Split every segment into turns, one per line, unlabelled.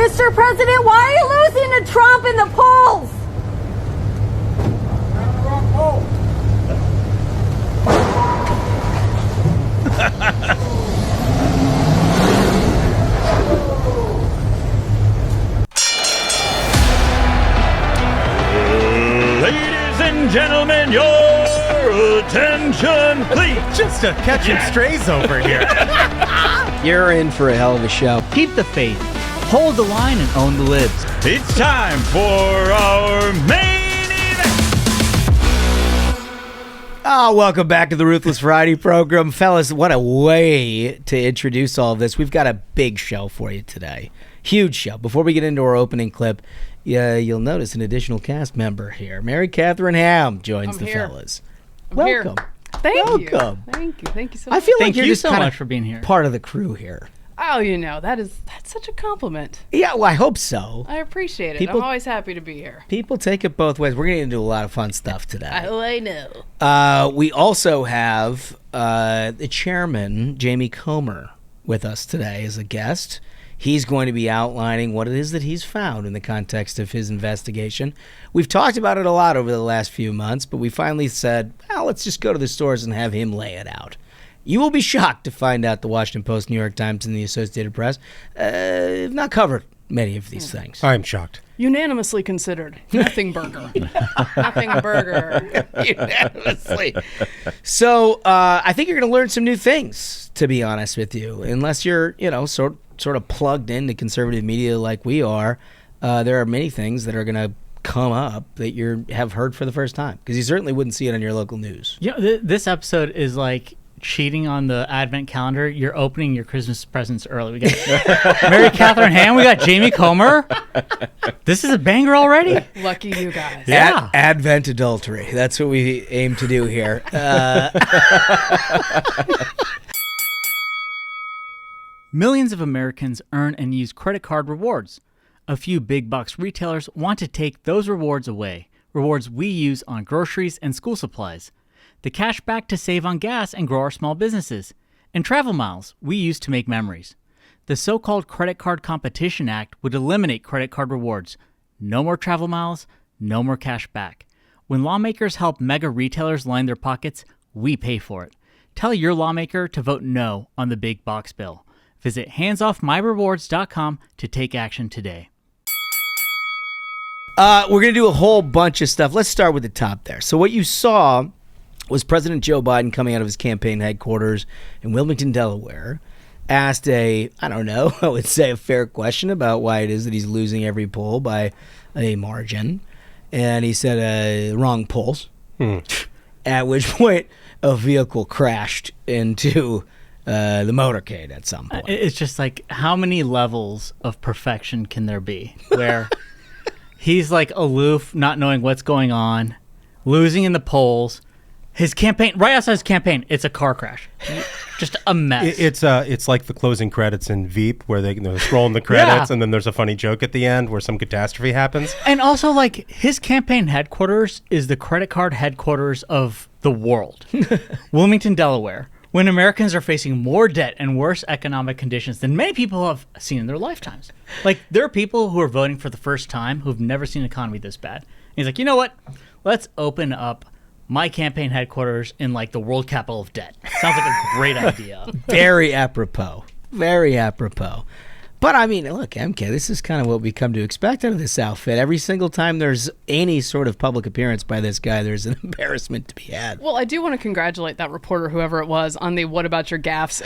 Mr. President, why are you losing to Trump in the polls?
Ladies and gentlemen, your attention, please.
Just catching strays over here.
You're in for a hell of a show.
Keep the faith, hold the line, and own the libs.
It's time for our main event.
Welcome back to the Ruthless Variety Program. Fellas, what a way to introduce all of this. We've got a big show for you today. Huge show. Before we get into our opening clip, you'll notice an additional cast member here. Mary Catherine Ham joins the fellas. Welcome.
Thank you. Thank you so much.
I feel like
Thank
you're
you
just
so
kind
much
of
for being here.
part of the crew here.
Oh, that's such a compliment.
Yeah, well, I hope so.
I appreciate it.
People-
I'm always happy to be here.
People take it both ways. We're going to get into a lot of fun stuff today.
I know.
We also have the chairman, Jamie Comer, with us today as a guest. He's going to be outlining what it is that he's found in the context of his investigation. We've talked about it a lot over the last few months, but we finally said, well, let's just go to the stores and have him lay it out. You will be shocked to find out the Washington Post, New York Times, and the Associated Press have not covered many of these things.
I'm shocked.
Unanimously considered. Nothing burger. Nothing burger.
Unanimously. So I think you're going to learn some new things, to be honest with you, unless you're, sort of plugged into conservative media like we are. There are many things that are going to come up that you have heard for the first time, because you certainly wouldn't see it on your local news.
This episode is like cheating on the advent calendar. You're opening your Christmas presents early. We got Mary Catherine Ham. We got Jamie Comer. This is a banger already.
Lucky you guys.
Yeah.
Advent adultery. That's what we aim to do here.
Millions of Americans earn and use credit card rewards. A few big box retailers want to take those rewards away, rewards we use on groceries and school supplies. The cash back to save on gas and grow our small businesses. And travel miles we use to make memories. The so-called Credit Card Competition Act would eliminate credit card rewards. No more travel miles, no more cash back. When lawmakers help mega retailers line their pockets, we pay for it. Tell your lawmaker to vote no on the big box bill. Visit handsoffmyrewards.com to take action today.
We're going to do a whole bunch of stuff. Let's start with the top there. So what you saw was President Joe Biden coming out of his campaign headquarters in Wilmington, Delaware, asked I would say a fair question about why it is that he's losing every poll by a margin. And he said wrong polls, at which point a vehicle crashed into the motorcade at some point.
It's just like, how many levels of perfection can there be where he's like aloof, not knowing what's going on, losing in the polls. His campaign, right outside his campaign, it's a car crash. Just a mess.
It's like the closing credits in Veep, where they're scrolling the credits, and then there's a funny joke at the end where some catastrophe happens.
And also, like, his campaign headquarters is the credit card headquarters of the world. Wilmington, Delaware. When Americans are facing more debt and worse economic conditions than many people have seen in their lifetimes. Like, there are people who are voting for the first time who've never seen an economy this bad. And he's like, you know what? Let's open up my campaign headquarters in, like, the world capital of debt. Sounds like a great idea.
Very apropos. Very apropos. But, I mean, look, MK, this is kind of what we come to expect out of this outfit. Every single time there's any sort of public appearance by this guy, there's an embarrassment to be had.
Well, I do want to congratulate that reporter, whoever it was, on the what about your gaffes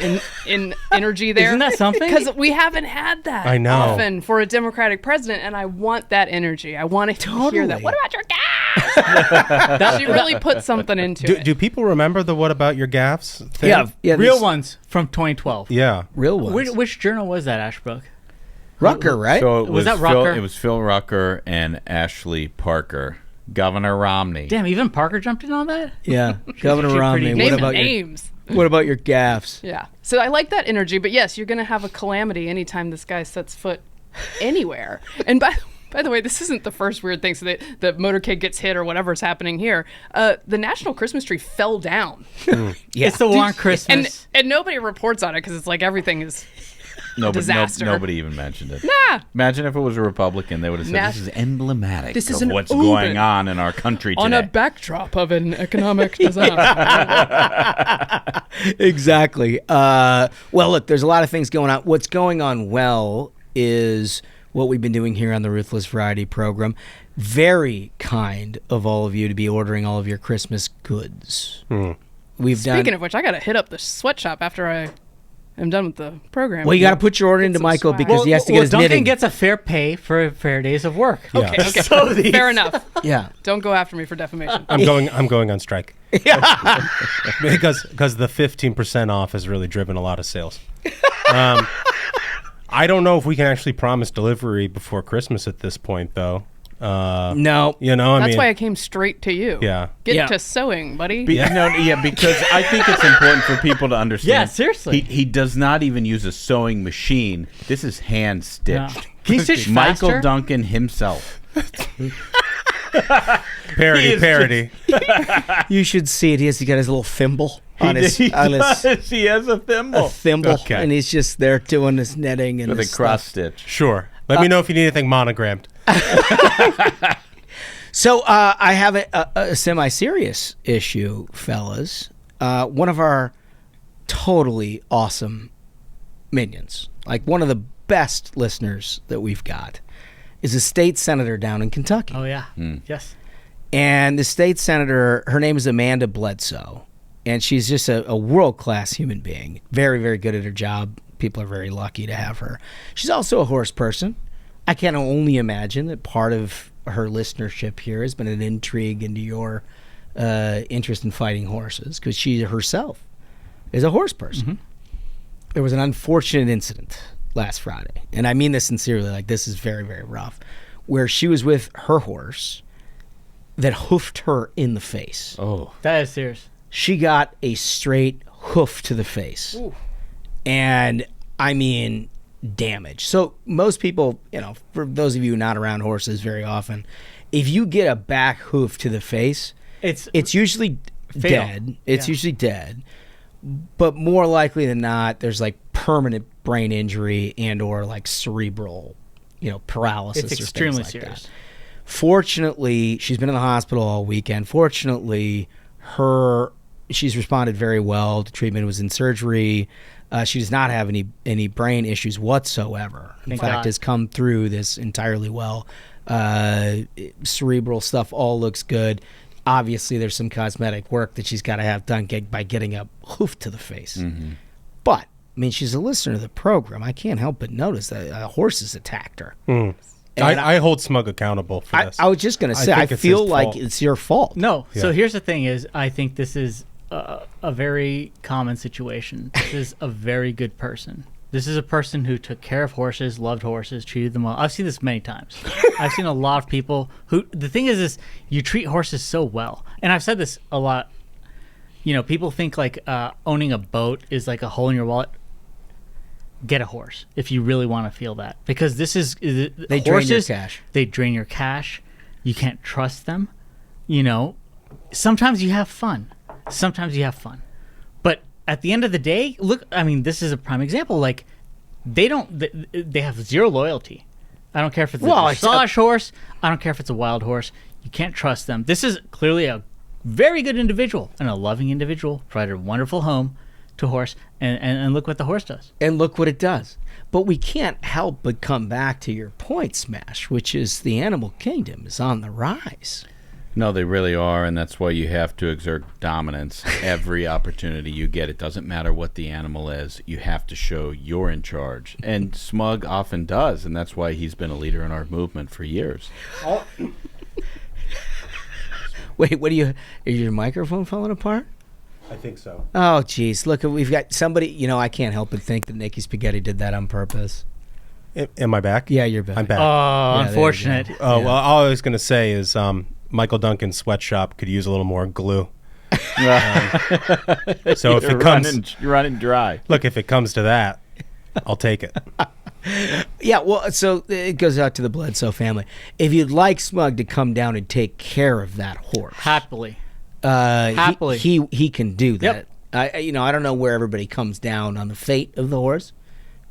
in energy there.
Isn't that something?
Because we haven't had that often for a Democratic president, and I want that energy. I want to hear that. What about your gaffes? She really put something into it.
Do people remember the what about your gaffes thing?
Yeah.
Real ones from 2012.
Yeah.
Real ones.
Which journal was that, Ashbrook?
Rucker, right?
So
Was that Rucker?
It was Phil Rucker and Ashley Parker. Governor Romney.
Damn, even Parker jumped in on that?
Yeah. Governor Romney.
Name
What about
names.
What about your gaffes?
Yeah. So I like that energy, but yes, you're going to have a calamity anytime this guy sets foot anywhere. And by the way, this isn't the first weird thing. So the motorcade gets hit or whatever's happening here. The national Christmas tree fell down.
Yeah.
It's the war on Christmas.
And nobody reports on it because it's like everything is disaster.
Nobody even mentioned it.
Nah.
Imagine if it was a Republican, they would have said, this is emblematic
This is
of
an
what's
omen
going on in our country today.
on a backdrop of an economic disaster.
Exactly. Well, look, there's a lot of things going on. What's going on well is what we've been doing here on the Ruthless Variety program. Very kind of all of you to be ordering all of your Christmas goods.
Speaking of which, I got to hit up the sweatshop after I am done with the program.
Well, you got to put your order into
some
Michael
swag.
because he has to get his
Duncan
knitting.
gets a fair pay for fair days of work.
Yeah.
Okay.
So these-
Fair enough.
Yeah.
Don't go after me for defamation.
I'm going on strike. because the 15% off has really driven a lot of sales. I don't know if we can actually promise delivery before Christmas at this point, though.
No.
You know,
That's why I came straight to you.
Yeah.
Get to sewing, buddy.
Because I think it's important for people to understand.
Yeah, seriously.
He does not even use a sewing machine. This is hand stitched.
No. Can you stitch
Michael
faster?
Duncan himself.
Parody.
You should see it. He got his little thimble on his
He has a thimble.
thimble, and he's just there doing his knitting and
With a
his
cross
stuff.
stitch.
Sure. Let me know if you need anything monogrammed.
So I have a semi-serious issue, fellas. One of our totally awesome minions, like one of the best listeners that we've got, is a state senator down in Kentucky.
Oh, yeah. Yes.
And the state senator, her name is Amanda Bledsoe, and she's just a world-class human being. Very, very good at her job. People are very lucky to have her. She's also a horse person. I can only imagine that part of her listenership here has been an intrigue into your interest in fighting horses, because she herself is a horse person.
Mm-hmm.
There was an unfortunate incident last Friday, and I mean this sincerely, like this is very, very rough, where she was with her horse that hoofed her in the face.
Oh.
That is serious.
She got a straight hoof to the face.
Ooh.
And I mean damage. So most people, for those of you not around horses very often, if you get a back hoof to the face, it's usually
fatal.
dead. It's
Yeah.
usually dead. But more likely than not, there's like permanent brain injury and or like cerebral, paralysis.
It's
or things
extremely
like
serious.
that. Fortunately, she's been in the hospital all weekend. Fortunately, she's responded very well to treatment. Was in surgery. She does not have any brain issues whatsoever. In
Thank
fact,
God.
has come through this entirely well. Cerebral stuff all looks good. Obviously, there's some cosmetic work that she's got to have done by getting a hoof to the face.
Mm-hmm.
But, I mean, she's a listener to the program. I can't help but notice that a horse has attacked her. And
I hold Smug accountable for this.
I was just going to say, I
think it's
feel
his
like
fault.
it's your fault.
No.
Yeah.
So here's the thing is, I think this is a very common situation. This is a very good person. This is a person who took care of horses, loved horses, treated them well. I've seen this many times. I've seen a lot of people who, the thing is you treat horses so well. And I've said this a lot. People think like owning a boat is like a hole in your wallet. Get a horse if you really want to feel that, because this is
They drain your cash.
They drain your cash. You can't trust them. Sometimes you have fun. But at the end of the day, look, I mean, this is a prime example. Like, they have zero loyalty. I don't care if it's a dressage horse. I don't care if it's a wild horse. You can't trust them. This is clearly a very good individual and a loving individual, provided a wonderful home to a horse, and look what the horse does.
And look what it does. But we can't help but come back to your point, Smash, which is the animal kingdom is on the rise.
No, they really are, and that's why you have to exert dominance every opportunity you get. It doesn't matter what the animal is. You have to show you're in charge. And Smug often does, and that's why he's been a leader in our movement for years.
Wait, is your microphone falling apart?
I think so.
Oh, geez. Look, we've got somebody, I can't help but think that Nikki Spaghetti did that on purpose.
Am I back?
Yeah, you're back.
I'm back.
Oh,
there you
unfortunate.
go.
Well, all I was going to say is Michael Duncan's sweatshop could use a little more glue. So if it comes,
You're running dry.
look, if it comes to that, I'll take it.
Yeah, well, so it goes out to the Bledsoe family. If you'd like Smug to come down and take care of that horse,
Happily.
he can do that.
Yep.
I don't know where everybody comes down on the fate of the horse,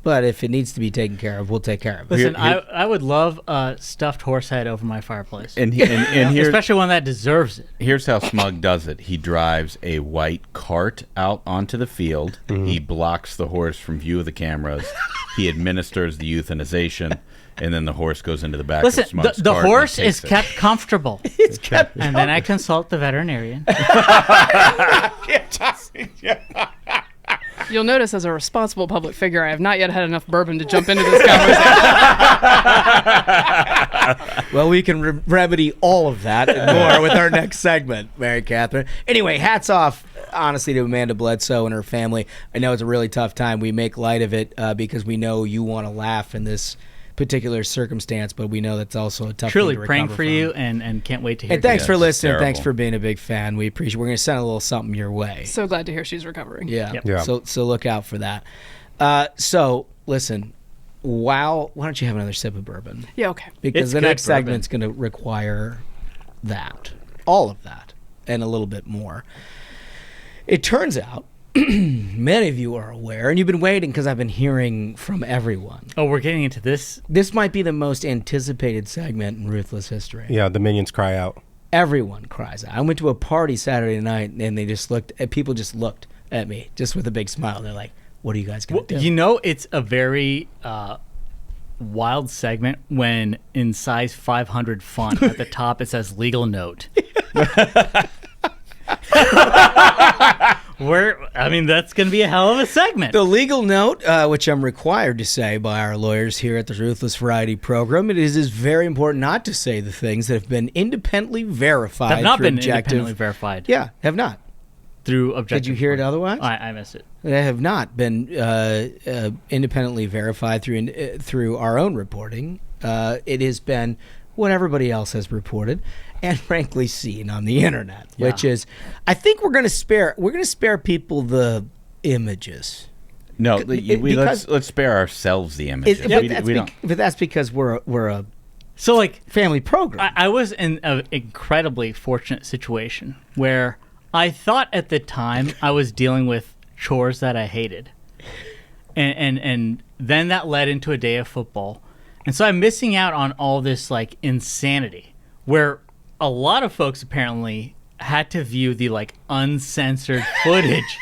But if it needs to be taken care of, we'll take care of it.
Listen, I would love a stuffed horse head over my fireplace.
And here,
especially one that deserves it.
Here's how Smug does it. He drives a white cart out onto the field. He blocks the horse from view of the cameras. He administers the euthanization, and then the horse goes into the back
Listen,
of Smug's
the
cart and
horse
takes
is
it.
kept comfortable.
It's kept.
And then I consult the veterinarian.
You'll notice, as a responsible public figure, I have not yet had enough bourbon to jump into this conversation.
Well, we can remedy all of that and more with our next segment, Mary Catherine. Anyway, hats off, honestly, to Amanda Bledsoe and her family. I know it's a really tough time. We make light of it because we know you want to laugh in this particular circumstance, but we know that's also a tough
Truly
thing to
praying
recover
for
from.
you and can't wait to hear
And thanks for
Yes,
listening.
terrible.
Thanks for being a big fan. We appreciate it. We're going to send a little something your way.
So glad to hear she's recovering.
Yeah.
Yep.
Yeah.
So look out for that. So listen, why don't you have another sip of bourbon?
Yeah, okay.
Because
It's
the
good
next
bourbon.
segment's going to require that, all of that, and a little bit more. It turns out, many of you are aware, and you've been waiting because I've been hearing from everyone.
Oh, we're getting into this?
This might be the most anticipated segment in Ruthless history.
Yeah, the minions cry out.
Everyone cries out. I went to a party Saturday night, and they just people just looked at me, just with a big smile. They're like, what are you guys going to do?
You know, it's a very wild segment when in size 500 font at the top it says legal note. That's going to be a hell of a segment.
The legal note, which I'm required to say by our lawyers here at the Ruthless Variety Program, it is very important not to say the things that have been independently verified.
Have not
through
been
objective-
independently verified.
Yeah, have not.
Through objective.
Did you hear it otherwise?
I missed it.
They have not been independently verified through our own reporting. It has been what everybody else has reported and frankly seen on the internet, which is, I think we're going to spare people the images.
No,
because-
let's spare ourselves the images.
But that's because we're a
So, like,
family program.
I was in an incredibly fortunate situation where I thought at the time I was dealing with chores that I hated. And then that led into a day of football. And so I'm missing out on all this, like, insanity where a lot of folks apparently had to view the, like, uncensored footage,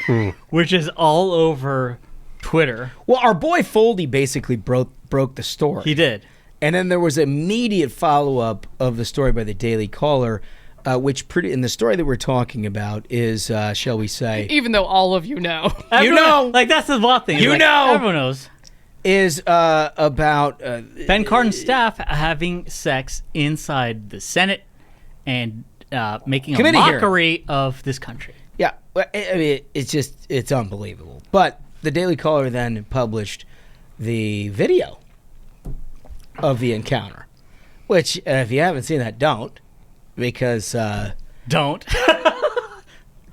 which is all over Twitter.
Well, our boy Foldy basically broke the story.
He did.
And then there was immediate follow-up of the story by the Daily Caller, which in the story that we're talking about is, shall we say,
Even though all of you know.
Everyone, like, that's the wild thing.
You
Like,
know.
Everyone knows.
is about
Ben Cardin's staff having sex inside the Senate and making a
Committee hearing.
mockery of this country.
yeah. I mean, it's unbelievable. But the Daily Caller then published the video of the encounter, which if you haven't seen that, don't, because
Don't.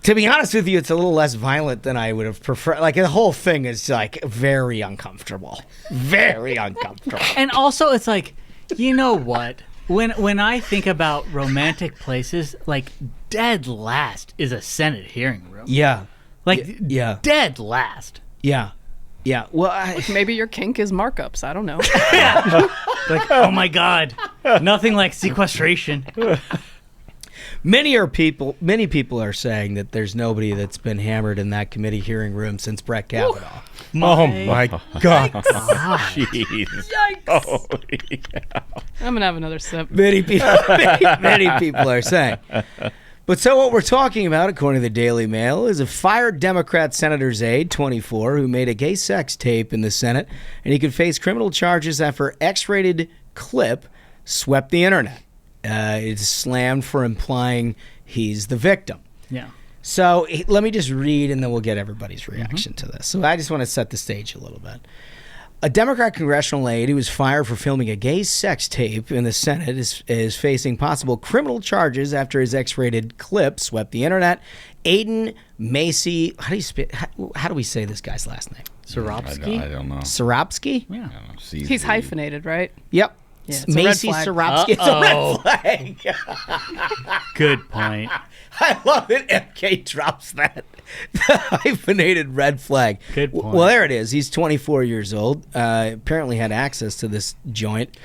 to be honest with you, it's a little less violent than I would have preferred. Like, the whole thing is like very uncomfortable, very uncomfortable.
And also, it's like, you know what? When I think about romantic places, like, dead last is a Senate hearing room.
Yeah,
Like,
yeah.
dead last.
yeah. Well,
Maybe your kink is markups. I don't know.
Like, oh my God, nothing like sequestration.
many people are saying that there's nobody that's been hammered in that committee hearing room since Brett Kavanaugh.
Oh my God.
Jeez.
Yikes. I'm going to have another sip.
Many people are saying. But so what we're talking about, according to the Daily Mail, is a fired Democrat senator's aide, 24, who made a gay sex tape in the Senate, and he could face criminal charges after X-rated clip swept the internet. It's slammed for implying he's the victim.
Yeah.
So let me just read, and then we'll get everybody's reaction to this. So I just want to set the stage a little bit. A Democrat congressional aide who was fired for filming a gay sex tape in the Senate is facing possible criminal charges after his X-rated clip swept the internet. Aiden Macy, how do we say this guy's last name?
Soropsky?
I don't know.
Soropsky?
Yeah.
I don't know.
He's hyphenated, right?
Yep.
Yeah, it's a red
Macy
flag.
Soropsky. It's a red flag.
Good point.
I love it. MK drops that. The hyphenated red flag.
Good point.
Well, there it is. He's 24 years old. Apparently had access to this joint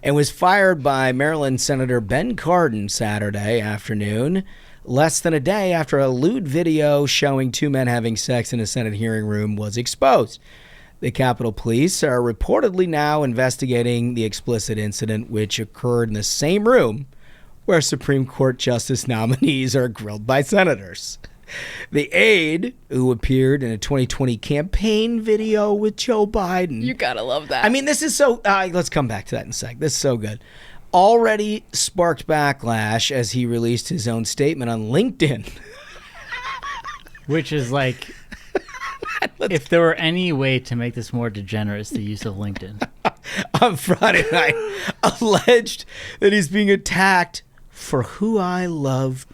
and was fired by Maryland Senator Ben Cardin Saturday afternoon, less than a day after a lewd video showing two men having sex in a Senate hearing room was exposed. The Capitol Police are reportedly now investigating the explicit incident, which occurred in the same room where Supreme Court justice nominees are grilled by senators. The aide, who appeared in a 2020 campaign video with Joe Biden.
You gotta love that.
I mean, this is so... let's come back to that in a sec. This is so good. Already sparked backlash as he released his own statement on LinkedIn.
Which is like, if there were any way to make this more degenerate, it's the use of LinkedIn.
On Friday night, alleged that he's being attacked for who I love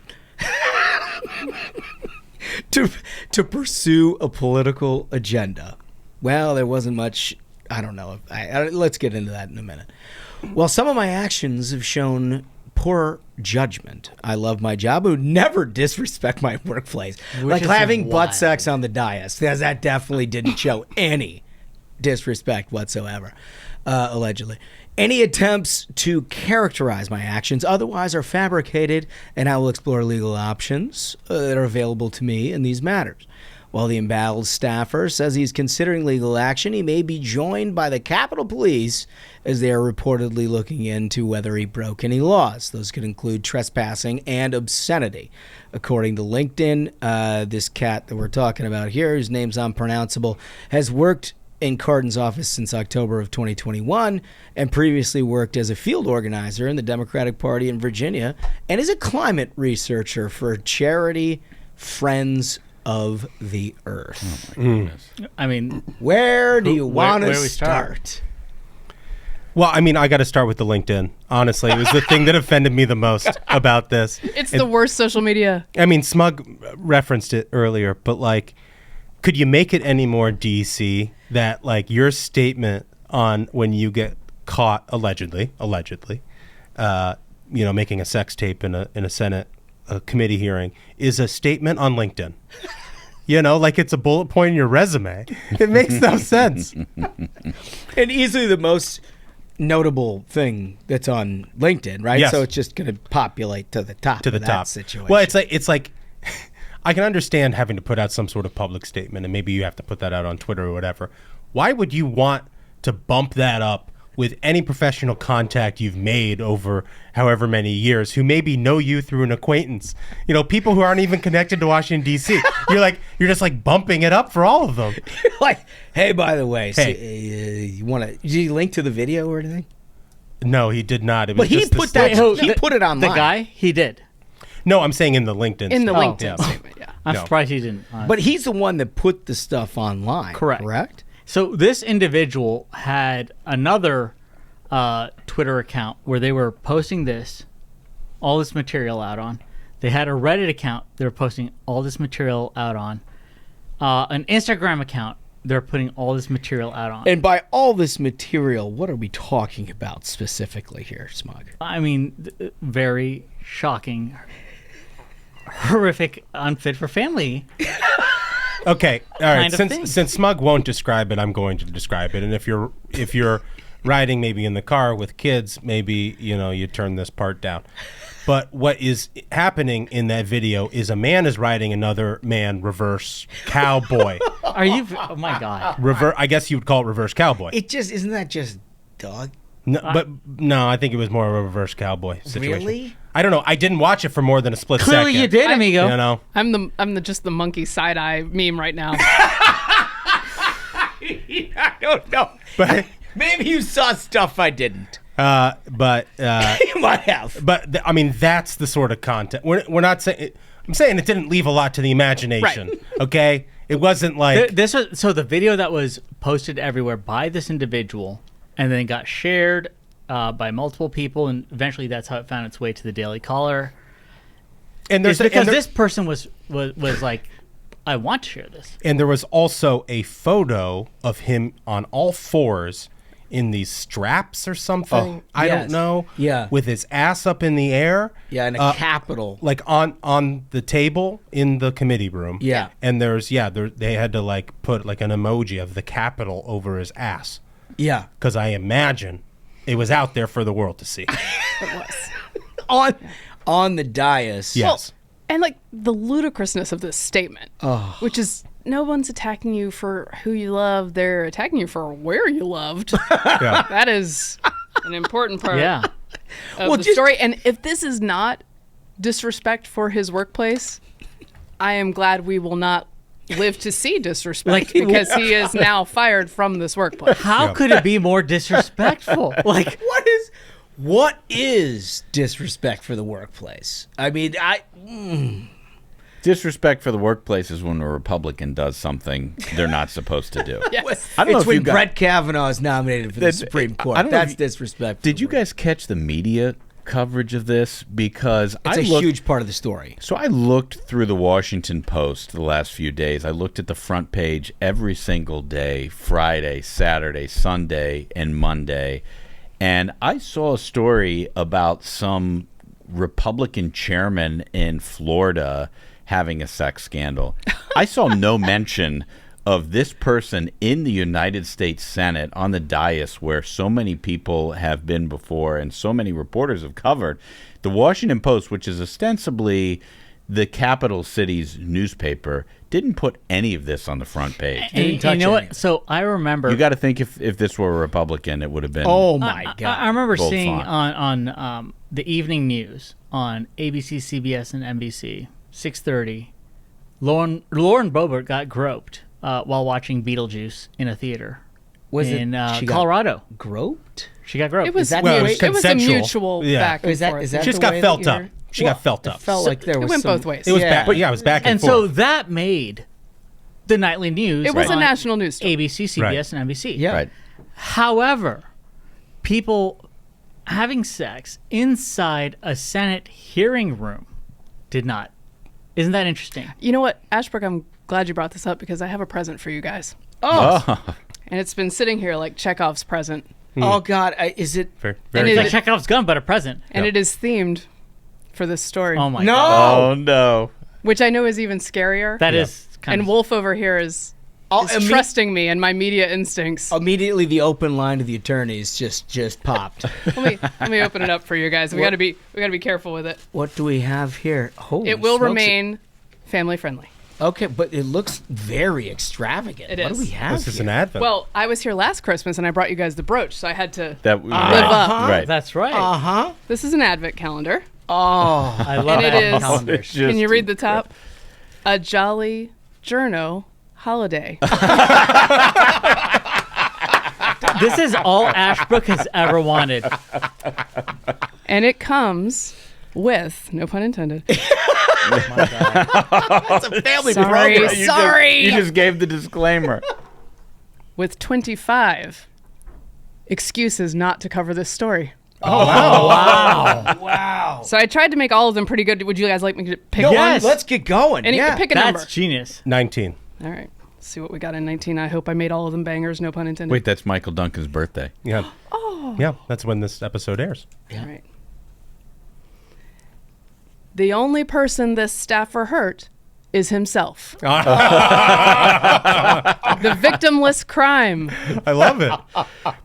to pursue a political agenda. Well, there wasn't much. I don't know. Let's get into that in a minute. Well, some of my actions have shown poor judgment. I love my job. I would never disrespect my workplace. Like
is
having butt
wild.
sex on the dais. Because that definitely didn't show any disrespect whatsoever, allegedly. Any attempts to characterize my actions otherwise are fabricated, and I will explore legal options that are available to me in these matters. While the embattled staffer says he's considering legal action, he may be joined by the Capitol Police as they are reportedly looking into whether he broke any laws. Those could include trespassing and obscenity. According to LinkedIn, this cat that we're talking about here, whose name's unpronounceable, has worked in Cardin's office since October of 2021 and previously worked as a field organizer in the Democratic Party in Virginia and is a climate researcher for charity Friends of the Earth.
Oh my goodness.
I mean,
Where do you want to
where do we
start?
Well, I mean, I got to start with the LinkedIn. Honestly, it was the thing that offended me the most about this.
it's the worst social media.
I mean, Smug referenced it earlier, but like, could you make it any more DC that like your statement on when you get caught allegedly, making a sex tape in a Senate committee hearing is a statement on LinkedIn? Like it's a bullet point in your resume. It makes no sense.
And easily the most notable thing that's on LinkedIn, right?
Yes.
So it's just going to populate to the top of that situation.
Well, it's like I can understand having to put out some sort of public statement, and maybe you have to put that out on Twitter or whatever. Why would you want to bump that up with any professional contact you've made over however many years who maybe know you through an acquaintance? People who aren't even connected to Washington, D.C. You're just like bumping it up for all of them.
like, hey, by the way,
Hey.
did you link to the video or anything?
No, he did not. It was
But he
just the
put that.
statement.
He put it online.
the guy, he did.
No, I'm saying in the LinkedIn.
In the
stuff.
LinkedIn
Yeah.
statement, yeah.
I'm
No.
surprised he didn't.
But he's the one that put the stuff online. Correct?
So this individual had another Twitter account where they were posting all this material out on. They had a Reddit account they were posting all this material out on. An Instagram account they're putting all this material out on.
And by all this material, what are we talking about specifically here, Smug?
I mean, very shocking, horrific, unfit for family.
Okay, all right.
Kind of thing.
Since Smug won't describe it, I'm going to describe it. And if you're riding maybe in the car with kids, maybe you turn this part down. But what is happening in that video is a man is riding another man reverse cowboy.
Are you? Oh my God!
I guess you would call it reverse cowboy.
Isn't that just dog?
No, I think it was more of a reverse cowboy situation.
Really?
I don't know. I didn't watch it for more than a split
Clearly,
second.
you did, amigo.
I'm just the monkey side eye meme right now.
I don't know.
But
Maybe you saw stuff I didn't.
but
You might have.
But I mean, that's the sort of content. We're not saying. I'm saying it didn't leave a lot to the imagination.
Right.
Okay, it wasn't like
This was so the video that was posted everywhere by this individual, and then got shared by multiple people, and eventually that's how it found its way to the Daily Caller.
and
It's
there's
because this person was like, I want to share this.
and there was also a photo of him on all fours in these straps or something. I
yes.
don't know.
Yeah.
With his ass up in the air.
Yeah, in a Capitol.
Like on the table in the committee room.
Yeah.
And they had to like put like an emoji of the Capitol over his ass.
Yeah.
Because I imagine it was out there for the world to see.
It was.
On the dais.
Yes.
And like the ludicrousness of this statement, which is no one's attacking you for who you love. They're attacking you for where you loved.
Yeah.
That is an important part
Yeah.
of the story. And if this is not disrespect for his workplace, I am glad we will not live to see disrespect because he is now fired from this workplace.
How could it be more disrespectful? Like,
What is disrespect for the workplace? I mean,
Disrespect for the workplace is when a Republican does something they're not supposed to do.
Yes.
I don't know
it's
if
when
you got-
Brett Kavanaugh is nominated for the Supreme Court.
I don't know
That's
if you-
disrespect.
Did you guys catch the media coverage of this? Because
It's a huge part of the story.
So I looked through the Washington Post the last few days. I looked at the front page every single day, Friday, Saturday, Sunday, and Monday. And I saw a story about some Republican chairman in Florida having a sex scandal. I saw no mention of this person in the United States Senate on the dais where so many people have been before and so many reporters have covered. The Washington Post, which is ostensibly the capital city's newspaper, didn't put any of this on the front page.
and you know what? So I remember.
You got to think if this were a Republican, it would have been.
Oh my God!
I remember
Bold
seeing
font.
on the evening news on ABC, CBS, and NBC, 6:30, Lauren Boebert got groped while watching Beetlejuice in a theater in
she got
Colorado.
Groped?
She got groped.
It was,
that
Well,
the
it
way-
was
it was a
consensual.
mutual
Yeah.
back and
Is that-
forth.
is that
She just
the
got
way
felt
that
up.
you're-
She got felt up.
It felt like there was
It went
some-
both ways.
It was
Yeah.
back, but yeah, it was back and
and
forth.
so that made the nightly news.
It was a
on
national news story.
ABC, CBS, and NBC.
Yeah.
Right.
However, people having sex inside a Senate hearing room did not. Isn't that interesting?
You know what, Ashbrook, I'm glad you brought this up because I have a present for you guys.
Oh.
And it's been sitting here like Chekhov's present.
Oh God! Is it?
Very,
And
very
it
good.
Like Chekhov's gun, but a present.
And it is themed for this story.
Oh my
No!
god.
Oh, no.
Which I know is even scarier.
That is kind
and
of.
Wolf over here is trusting me and my media instincts.
Immediately, the open line to the attorneys just popped.
Let me open it up for you guys. We gotta be careful with it.
What do we have here? Holy
It will
smokes.
remain family friendly.
Okay, but it looks very extravagant.
It
what
is.
do we have
This is
here?
an advent.
Well, I was here last Christmas and I brought you guys the brooch, so I had to
That
live up.
Right.
That's right.
Uh-huh.
This is an advent calendar.
Oh,
I love
And it
advent
is-
calendars.
Can you read the top? A jolly journo holiday.
This is all Ashbrook has ever wanted.
And it comes with, no pun intended.
it's a family
Sorry,
program.
sorry.
You just gave the disclaimer.
With 25 excuses not to cover this story.
Wow.
So I tried to make all of them pretty good. Would you guys like me to pick
No,
one?
let's get going.
And
yeah.
pick a
That's
number.
genius.
19.
All right. Let's see what we got in 19. I hope I made all of them bangers, no pun intended.
Wait, that's Michael Duncan's birthday.
Yeah. Oh. Yeah, that's when this episode airs.
All right. The only person this staffer hurt is himself. The victimless crime.
I love it.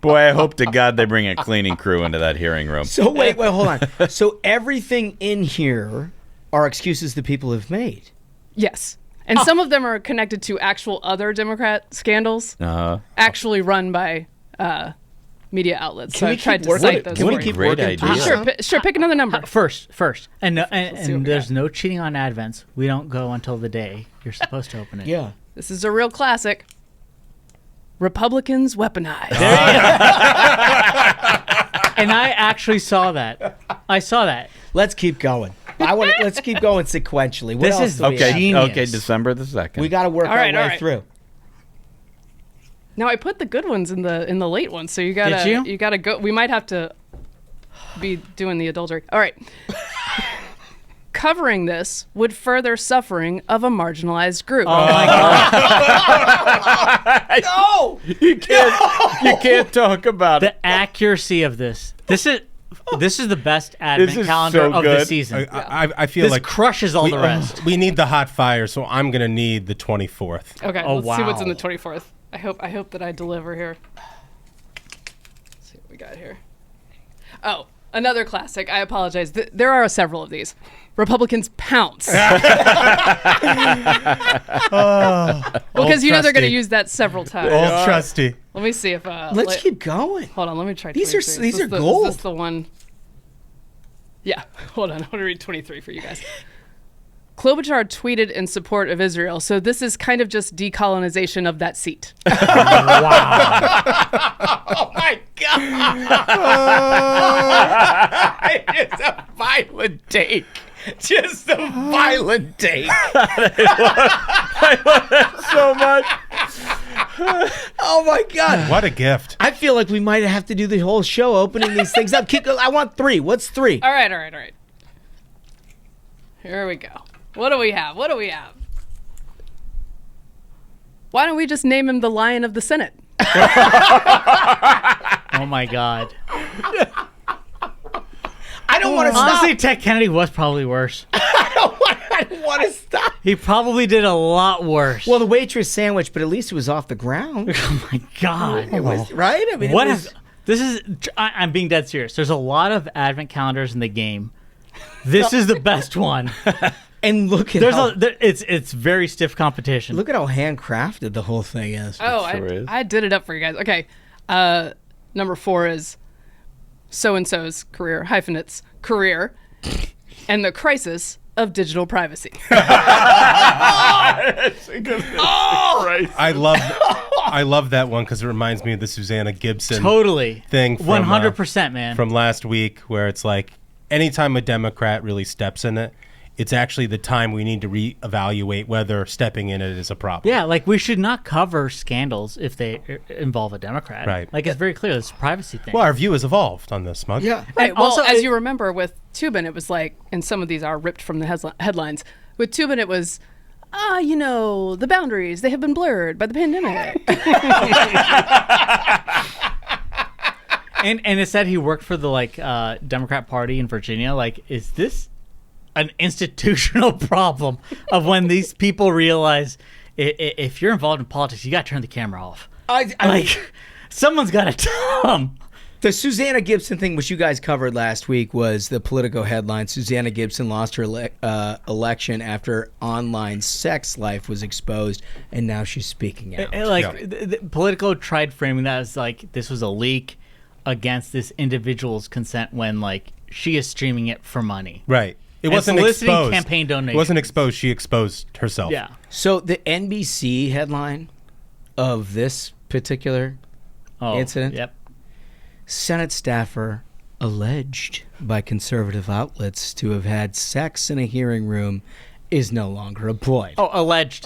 Boy, I hope to God they bring a cleaning crew into that hearing room.
So wait, hold on. So everything in here are excuses that people have made.
Yes. And some of them are connected to actual other Democrat scandals, actually run by media outlets. So I tried to cite those.
Can we
for you.
keep
Great
working
idea.
through
Sure,
some?
sure. Pick another number.
First. And,
see what
and
we
there's
got.
no cheating on advents. We don't go until the day you're supposed to open it.
Yeah.
This is a real classic. Republicans weaponized.
And I actually saw that. I saw that.
Let's keep going. Let's keep going sequentially. What
This
else
is
do we have?
genius.
Okay, December the 2nd.
We got to work
All right,
our
all
way
right.
through.
Now I put the good ones in the late ones, so you gotta
Did you?
gotta go. We might have to be doing the adultery. All right. covering this would further suffering of a marginalized group.
Oh my God.
No!
You can't talk about it.
The accuracy of this. This is the best
This
advent
is
calendar
so
of the
good.
season.
I feel
This
like
crushes all the rest.
we need the hot fire, so I'm gonna need the 24th.
Okay,
Oh,
let's see what's in
wow.
the 24th. I hope that I deliver here. Let's see what we got here. Oh, another classic. I apologize. There are several of these. Republicans pounce. Because you know they're going to use that several times.
Old trusty.
Let me see if.
Let's keep going.
Hold on, let me try.
These
23.
are- these
Is
are
this
gold.
Is this the one? Yeah. Hold on. I want to read 23 for you guys. Klobuchar tweeted in support of Israel, so this is kind of just decolonization of that seat.
Oh my God! It's a violent take. Just a violent take.
So much.
Oh my God!
What a gift.
I feel like we might have to do the whole show opening these things up. I want 3. What's 3?
All right. Here we go. What do we have? Why don't we just name him the Lion of the Senate?
Oh my God.
I don't want to stop.
Honestly, Ted Kennedy was probably worse.
I don't want to stop.
He probably did a lot worse.
Well, the waitress sandwich, but at least it was off the ground.
oh my God.
It was, right? I mean,
What
it was,
is this? I'm being dead serious. There's a lot of advent calendars in the game. This is the best one.
and look at
It's very stiff competition.
look at how handcrafted the whole thing is.
Oh,
sure is.
I did it up for you guys. Okay. Number 4 is so-and-so's career, hyphenates, career, and the crisis of digital privacy.
I love that one because it reminds me of the Susanna Gibson
Totally.
thing from,
100%, man.
from last week, where it's like anytime a Democrat really steps in it, it's actually the time we need to reevaluate whether stepping in it is a problem.
Yeah, like we should not cover scandals if they involve a Democrat.
Right.
Like it's very clear this is a privacy thing.
Well, our view has evolved on this, Smug.
Yeah.
Right. Well,
also,
as you remember with Tubin, it was like, and some of these are ripped from the headlines. With Tubin, it was, the boundaries, they have been blurred by the pandemic.
And it said he worked for the Democrat Party in Virginia. Like, is this an institutional problem of when these people realize if you're involved in politics, you got to turn the camera off? Someone's got to tell them.
The Susanna Gibson thing, which you guys covered last week, was the Politico headline. Susanna Gibson lost her election after online sex life was exposed, and now she's speaking out.
Politico tried framing that as like this was a leak against this individual's consent when she is streaming it for money.
Right. It
And
wasn't
soliciting
exposed.
campaign donations.
It wasn't exposed. She exposed herself.
Yeah.
So the NBC headline of this particular incident,
Yep.
Senate staffer alleged by conservative outlets to have had sex in a hearing room is no longer employed.
Oh, alleged.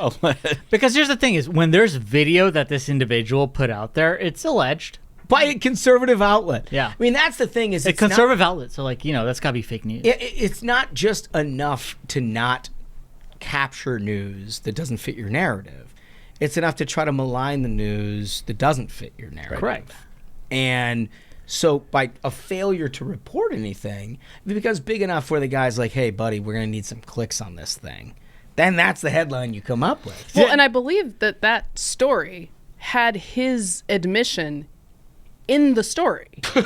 Because here's the thing is when there's video that this individual put out there, it's alleged.
By a conservative outlet.
Yeah.
I mean, that's the thing is
A conservative outlet, so that's got to be fake news.
It's not just enough to not capture news that doesn't fit your narrative. It's enough to try to malign the news that doesn't fit your narrative.
Correct.
And so by a failure to report anything, if it becomes big enough where the guy's like, hey, buddy, we're going to need some clicks on this thing, then that's the headline you come up with.
Well, and I believe that story had his admission in the story. So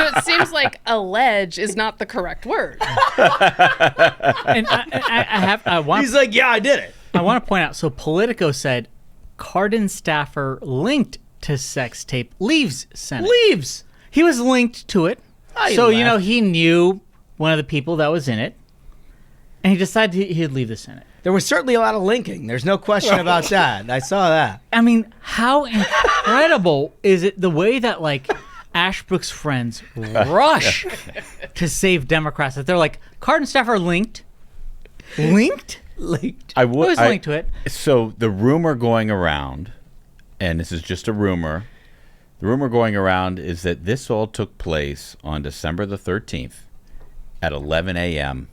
it seems like allege is not the correct word.
And I want.
He's like, yeah, I did it.
I want to point out. So Politico said Cardin staffer linked to sex tape leaves Senate.
Leaves.
He was linked to it.
Oh, he
So
left.
he knew one of the people that was in it, and he decided he'd leave the Senate.
There was certainly a lot of linking. There's no question about that. I saw that.
I mean, how incredible is it the way that Ashbrook's friends rush to save Democrats? That they're like, Cardin staffer linked.
Linked.
Who was linked to it?
So the rumor going around, and this is just a rumor, the rumor going around is that this all took place on December the 13th, at 11 a.m.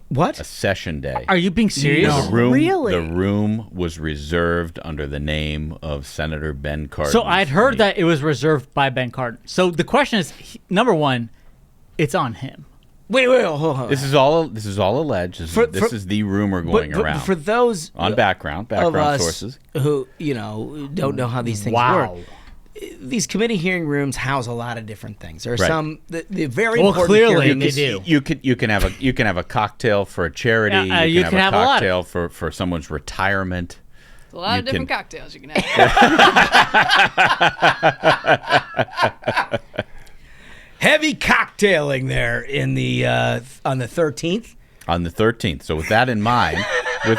What?
a session day.
Are you being serious?
The room,
Really?
The room was reserved under the name of Senator Ben Cardin.
So I'd heard that it was reserved by Ben Cardin. So the question is, number one, it's on him.
Wait, hold on.
This is all alleged. This is the rumor going around.
For those
on background
of us
sources
who don't know how these things
Wow.
work. These committee hearing rooms house a lot of different things. There are
Right.
some the very
Well,
important
clearly
hearings-
they do.
you can have a cocktail for a charity.
You can have a lot.
cocktail for someone's retirement.
A lot
You
of different
can-
cocktails you can have.
heavy cocktailing there in the on the 13th.
On the 13th. So with that in mind, with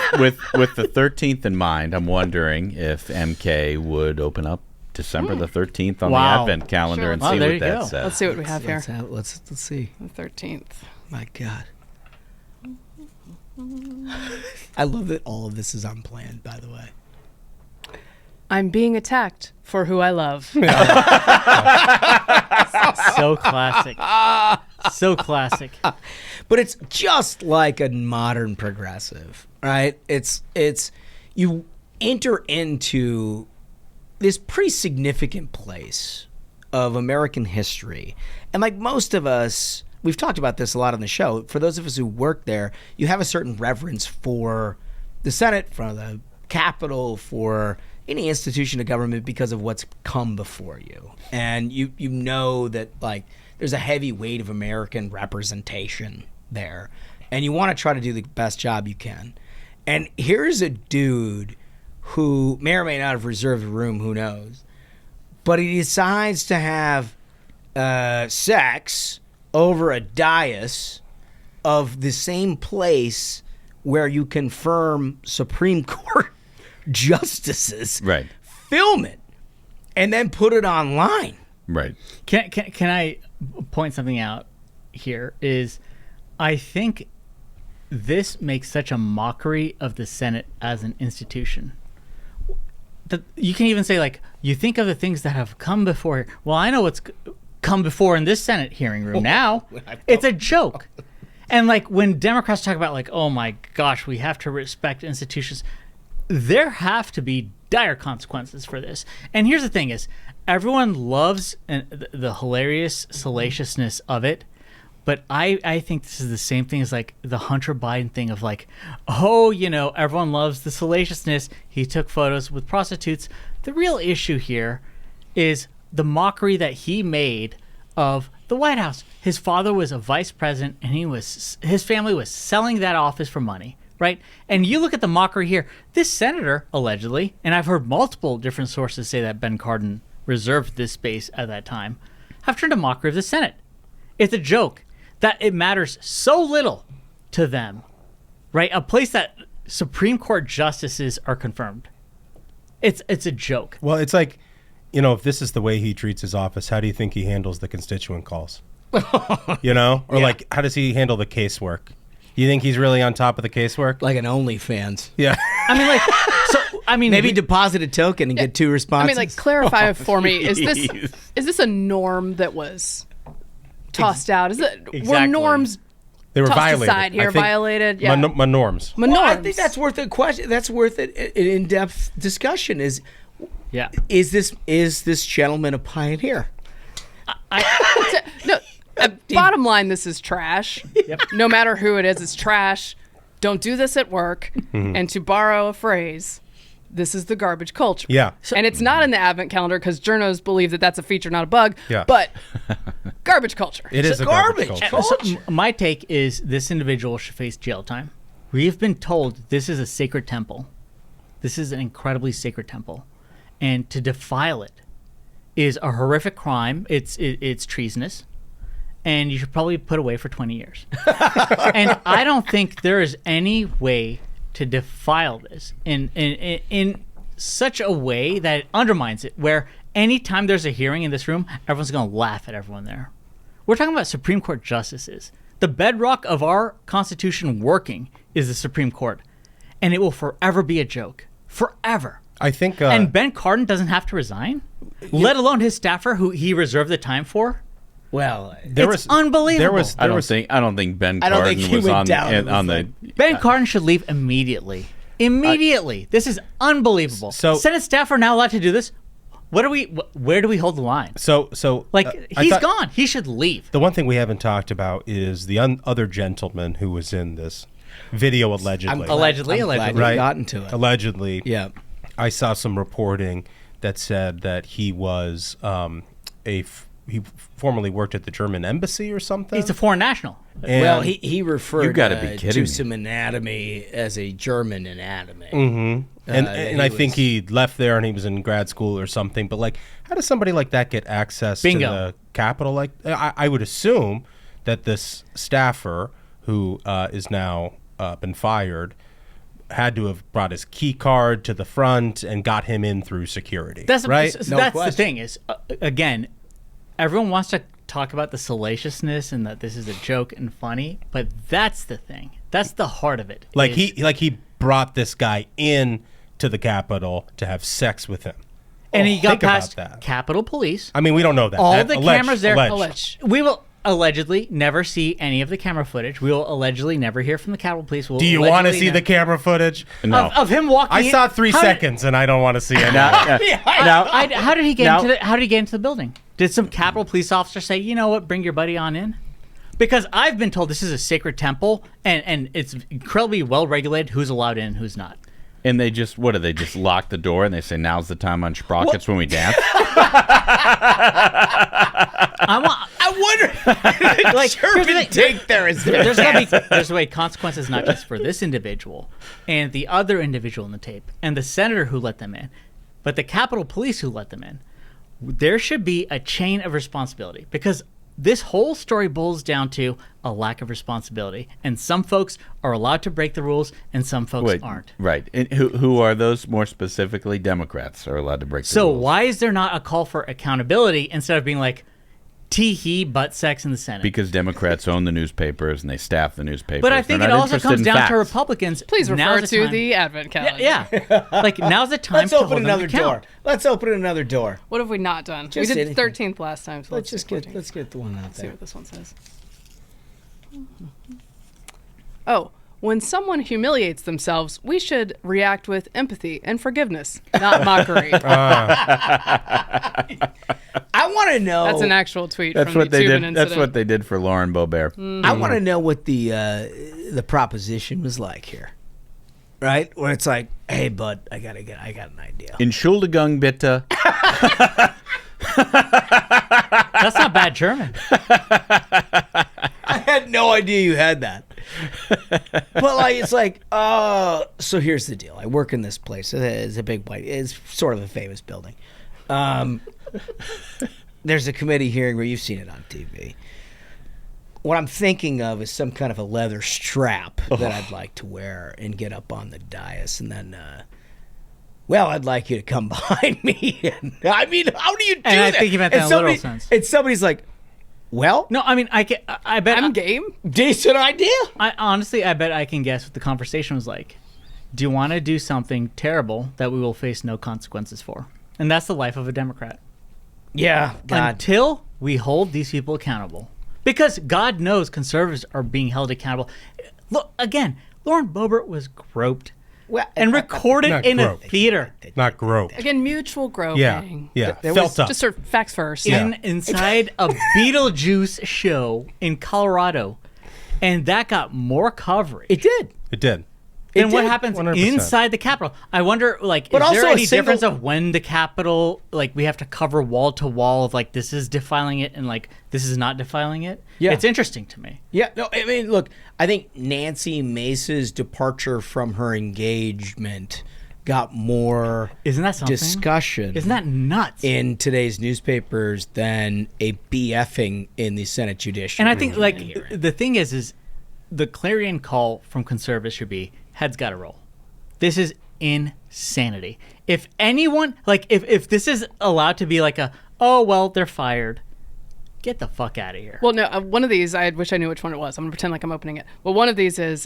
the 13th in mind, I'm wondering if MK would open up December the 13th on
Wow.
the Advent calendar
Sure.
and
Oh,
see
there
what
you
that
go.
says.
Let's see what we have here.
Let's see.
The 13th.
My God. I love that all of this is unplanned, by the way.
I'm being attacked for who I love.
So classic. So classic.
But it's just like a modern progressive, right? It's you enter into this pretty significant place of American history. And like most of us, we've talked about this a lot on the show. For those of us who work there, you have a certain reverence for the Senate, for the Capitol, for any institution of government because of what's come before you. And you know that like there's a heavy weight of American representation there. And you want to try to do the best job you can. And here's a dude who may or may not have reserved a room, who knows. But he decides to have sex over a dais of the same place where you confirm Supreme Court justices.
Right.
Film it and then put it online.
Right.
Can I point something out here? Is I think this makes such a mockery of the Senate as an institution. That you can even say, like, you think of the things that have come before. Well, I know what's come before in this Senate hearing room now. It's a joke. And like when Democrats talk about like, oh my gosh, we have to respect institutions, there have to be dire consequences for this. And here's the thing is, everyone loves the hilarious salaciousness of it. But I think this is the same thing as like the Hunter Biden thing of like, oh, everyone loves the salaciousness. He took photos with prostitutes. The real issue here is the mockery that he made of the White House. His father was a vice president and his family was selling that office for money, right? And you look at the mockery here. This senator, allegedly, and I've heard multiple different sources say that Ben Cardin reserved this space at that time, have turned a mockery of the Senate. It's a joke. That it matters so little to them, right? A place that Supreme Court justices are confirmed. It's a joke.
Well, it's like, if this is the way he treats his office, how do you think he handles the constituent calls? Or like, how does he handle the casework? Do you think he's really on top of the casework?
Like an OnlyFans.
Yeah.
Maybe
deposit a token and get 2 responses.
Clarify for me. Is this a norm that was tossed out? Is it were
Exactly.
norms
They were
tossed
violated.
aside here?
I think
Violated? Yeah.
My norms.
My
Well, I
norms.
think that's worth a question. That's worth an in-depth discussion. Is this gentleman a pioneer?
Bottom line, this is trash. No matter who it is, it's trash. Don't do this at work. And to borrow a phrase, this is the garbage culture.
Yeah.
And it's not in the Advent calendar because journos believe that that's a feature, not a bug.
Yeah.
But garbage culture.
It is a garbage
garbage.
culture.
So my take is this individual should face jail time. We've been told this is a sacred temple. This is an incredibly sacred temple. And to defile it is a horrific crime. It's treasonous. And you should probably put away for 20 years. And I don't think there is any way to defile this in such a way that it undermines it, where anytime there's a hearing in this room, everyone's going to laugh at everyone there. We're talking about Supreme Court justices. The bedrock of our Constitution working is the Supreme Court. And it will forever be a joke. Forever.
I think...
and Ben Cardin doesn't have to resign, let alone his staffer who he reserved the time for.
Well,
It's unbelievable.
I don't think Ben
I don't think
Cardin
he
was
went
on
down
on
with
the.
Ben Cardin should leave immediately. Immediately. This is unbelievable.
So-
Senate staff are now allowed to do this. Where do we hold the line?
So
He's gone. He should leave.
The one thing we haven't talked about is the other gentleman who was in this video allegedly.
Allegedly.
I'm glad
Right.
we've gotten to it.
Allegedly.
Yeah.
I saw some reporting that said that he was he formerly worked at the German embassy or something.
He's a foreign national.
And-
Well, he referred
You gotta be kidding
to
me.
some anatomy as a German anatomy.
and I think he left there and he was in grad school or something. But like, how does somebody like that get access
Bingo.
to the Capitol? Like, I would assume that this staffer who is now been fired had to have brought his key card to the front and got him in through security.
That's
right.
So
No
that's
question.
the thing is, again, everyone wants to talk about the salaciousness and that this is a joke and funny, but that's the thing. That's the heart of it.
Like
is-
he brought this guy in to the Capitol to have sex with him.
and he got
think about
past
that.
Capitol Police.
I mean, we don't know that.
All
That-
the
alleged,
cameras there.
alleged.
We will allegedly never see any of the camera footage. We will allegedly never hear from the Capitol Police. We'll
Do you want to
allegedly
see the
never-
camera footage?
No.
of him walking?
I
in?
saw 3
How did-
seconds, and I don't want to see it.
Now,
How did he get
Now-
into the? How did he get into the building? Did some Capitol Police officer say, "You know what? Bring your buddy on in"? Because I've been told this is a sacred temple, and it's incredibly well regulated who's allowed in and who's not.
and they just what do they just lock the door and they say now's the time on sprockets when we dance?
I wonder.
Like, here's the thing.
take there is there.
There's gotta be there's a way consequences not just for this individual and the other individual in the tape and the senator who let them in, but the Capitol Police who let them in. There should be a chain of responsibility because this whole story boils down to a lack of responsibility, and some folks are allowed to break the rules, and some folks aren't.
Right. And who are those more specifically? Democrats are allowed to break the
So
rules.
why is there not a call for accountability instead of being like, tee-hee, butt sex in the Senate?
Because Democrats own the newspapers and they staff the newspapers.
But I think
They're
it
not
also
interested
comes
in
down to
facts.
Republicans.
Please refer
Now's
to
time-
the advent calendar.
Yeah. Like, now's the time
Let's
to
open
hold them
another
to account.
door. Let's open another door.
What have we not done?
Just
we did
anything.
13th last time, so
Let's
let's
just
do
get
14th.
let's get the one out
See
there.
what this one says. Oh, when someone humiliates themselves, we should react with empathy and forgiveness, not mockery.
I want to know.
That's an actual tweet
That's
from
what
the
they
Tubin
did.
incident.
That's what they did for Lauren Boebert.
I want to know what the proposition was like here, right? Where it's like, hey, bud, I got an idea.
Entschuldigung bitte.
That's not bad German.
I had no idea you had that. But like, it's like, so here's the deal. I work in this place. It's a big white. It's sort of a famous building. There's a committee hearing where you've seen it on TV. What I'm thinking of is some kind of a leather strap that I'd like to wear and get up on the dais, and then, well, I'd like you to come behind me. And, I mean, how do you do
And
that?
I think you meant that in a literal sense.
And somebody's like, well,
No, I mean, I bet
I'm game.
decent idea.
I bet I can guess what the conversation was like. Do you want to do something terrible that we will face no consequences for? And that's the life of a Democrat.
Yeah, God.
Until we hold these people accountable. Because God knows conservatives are being held accountable. Look, again, Lauren Boebert was groped
Well,
and recorded
Not
in
groped.
a theater.
Not grope.
Again, mutual
Yeah,
groping.
yeah.
There
Felt
was
up.
Just sort of facts first.
Inside a Beetlejuice show in Colorado. And that got more coverage.
It did.
It did.
Then
It
what
did,
happens
100%.
inside the Capitol? I wonder, like,
But
is
also
there
a
any
single-
difference of when the Capitol, like, we have to cover wall to wall of, like, this is defiling it and, like, this is not defiling it?
Yeah.
It's interesting to me.
Yeah, no, I mean, look, I think Nancy Mace's departure from her engagement got more
Isn't that something?
discussion
Isn't that nuts?
in today's newspapers than a BFing in the Senate Judiciary.
And I think, like,
hearing.
the thing is the clarion call from conservatives should be, heads gotta roll. This is insanity. If anyone, like, if this is allowed to be like oh, well, they're fired, get the fuck out of here.
Well, no, one of these, I wish I knew which one it was. I'm going to pretend like I'm opening it. Well, one of these is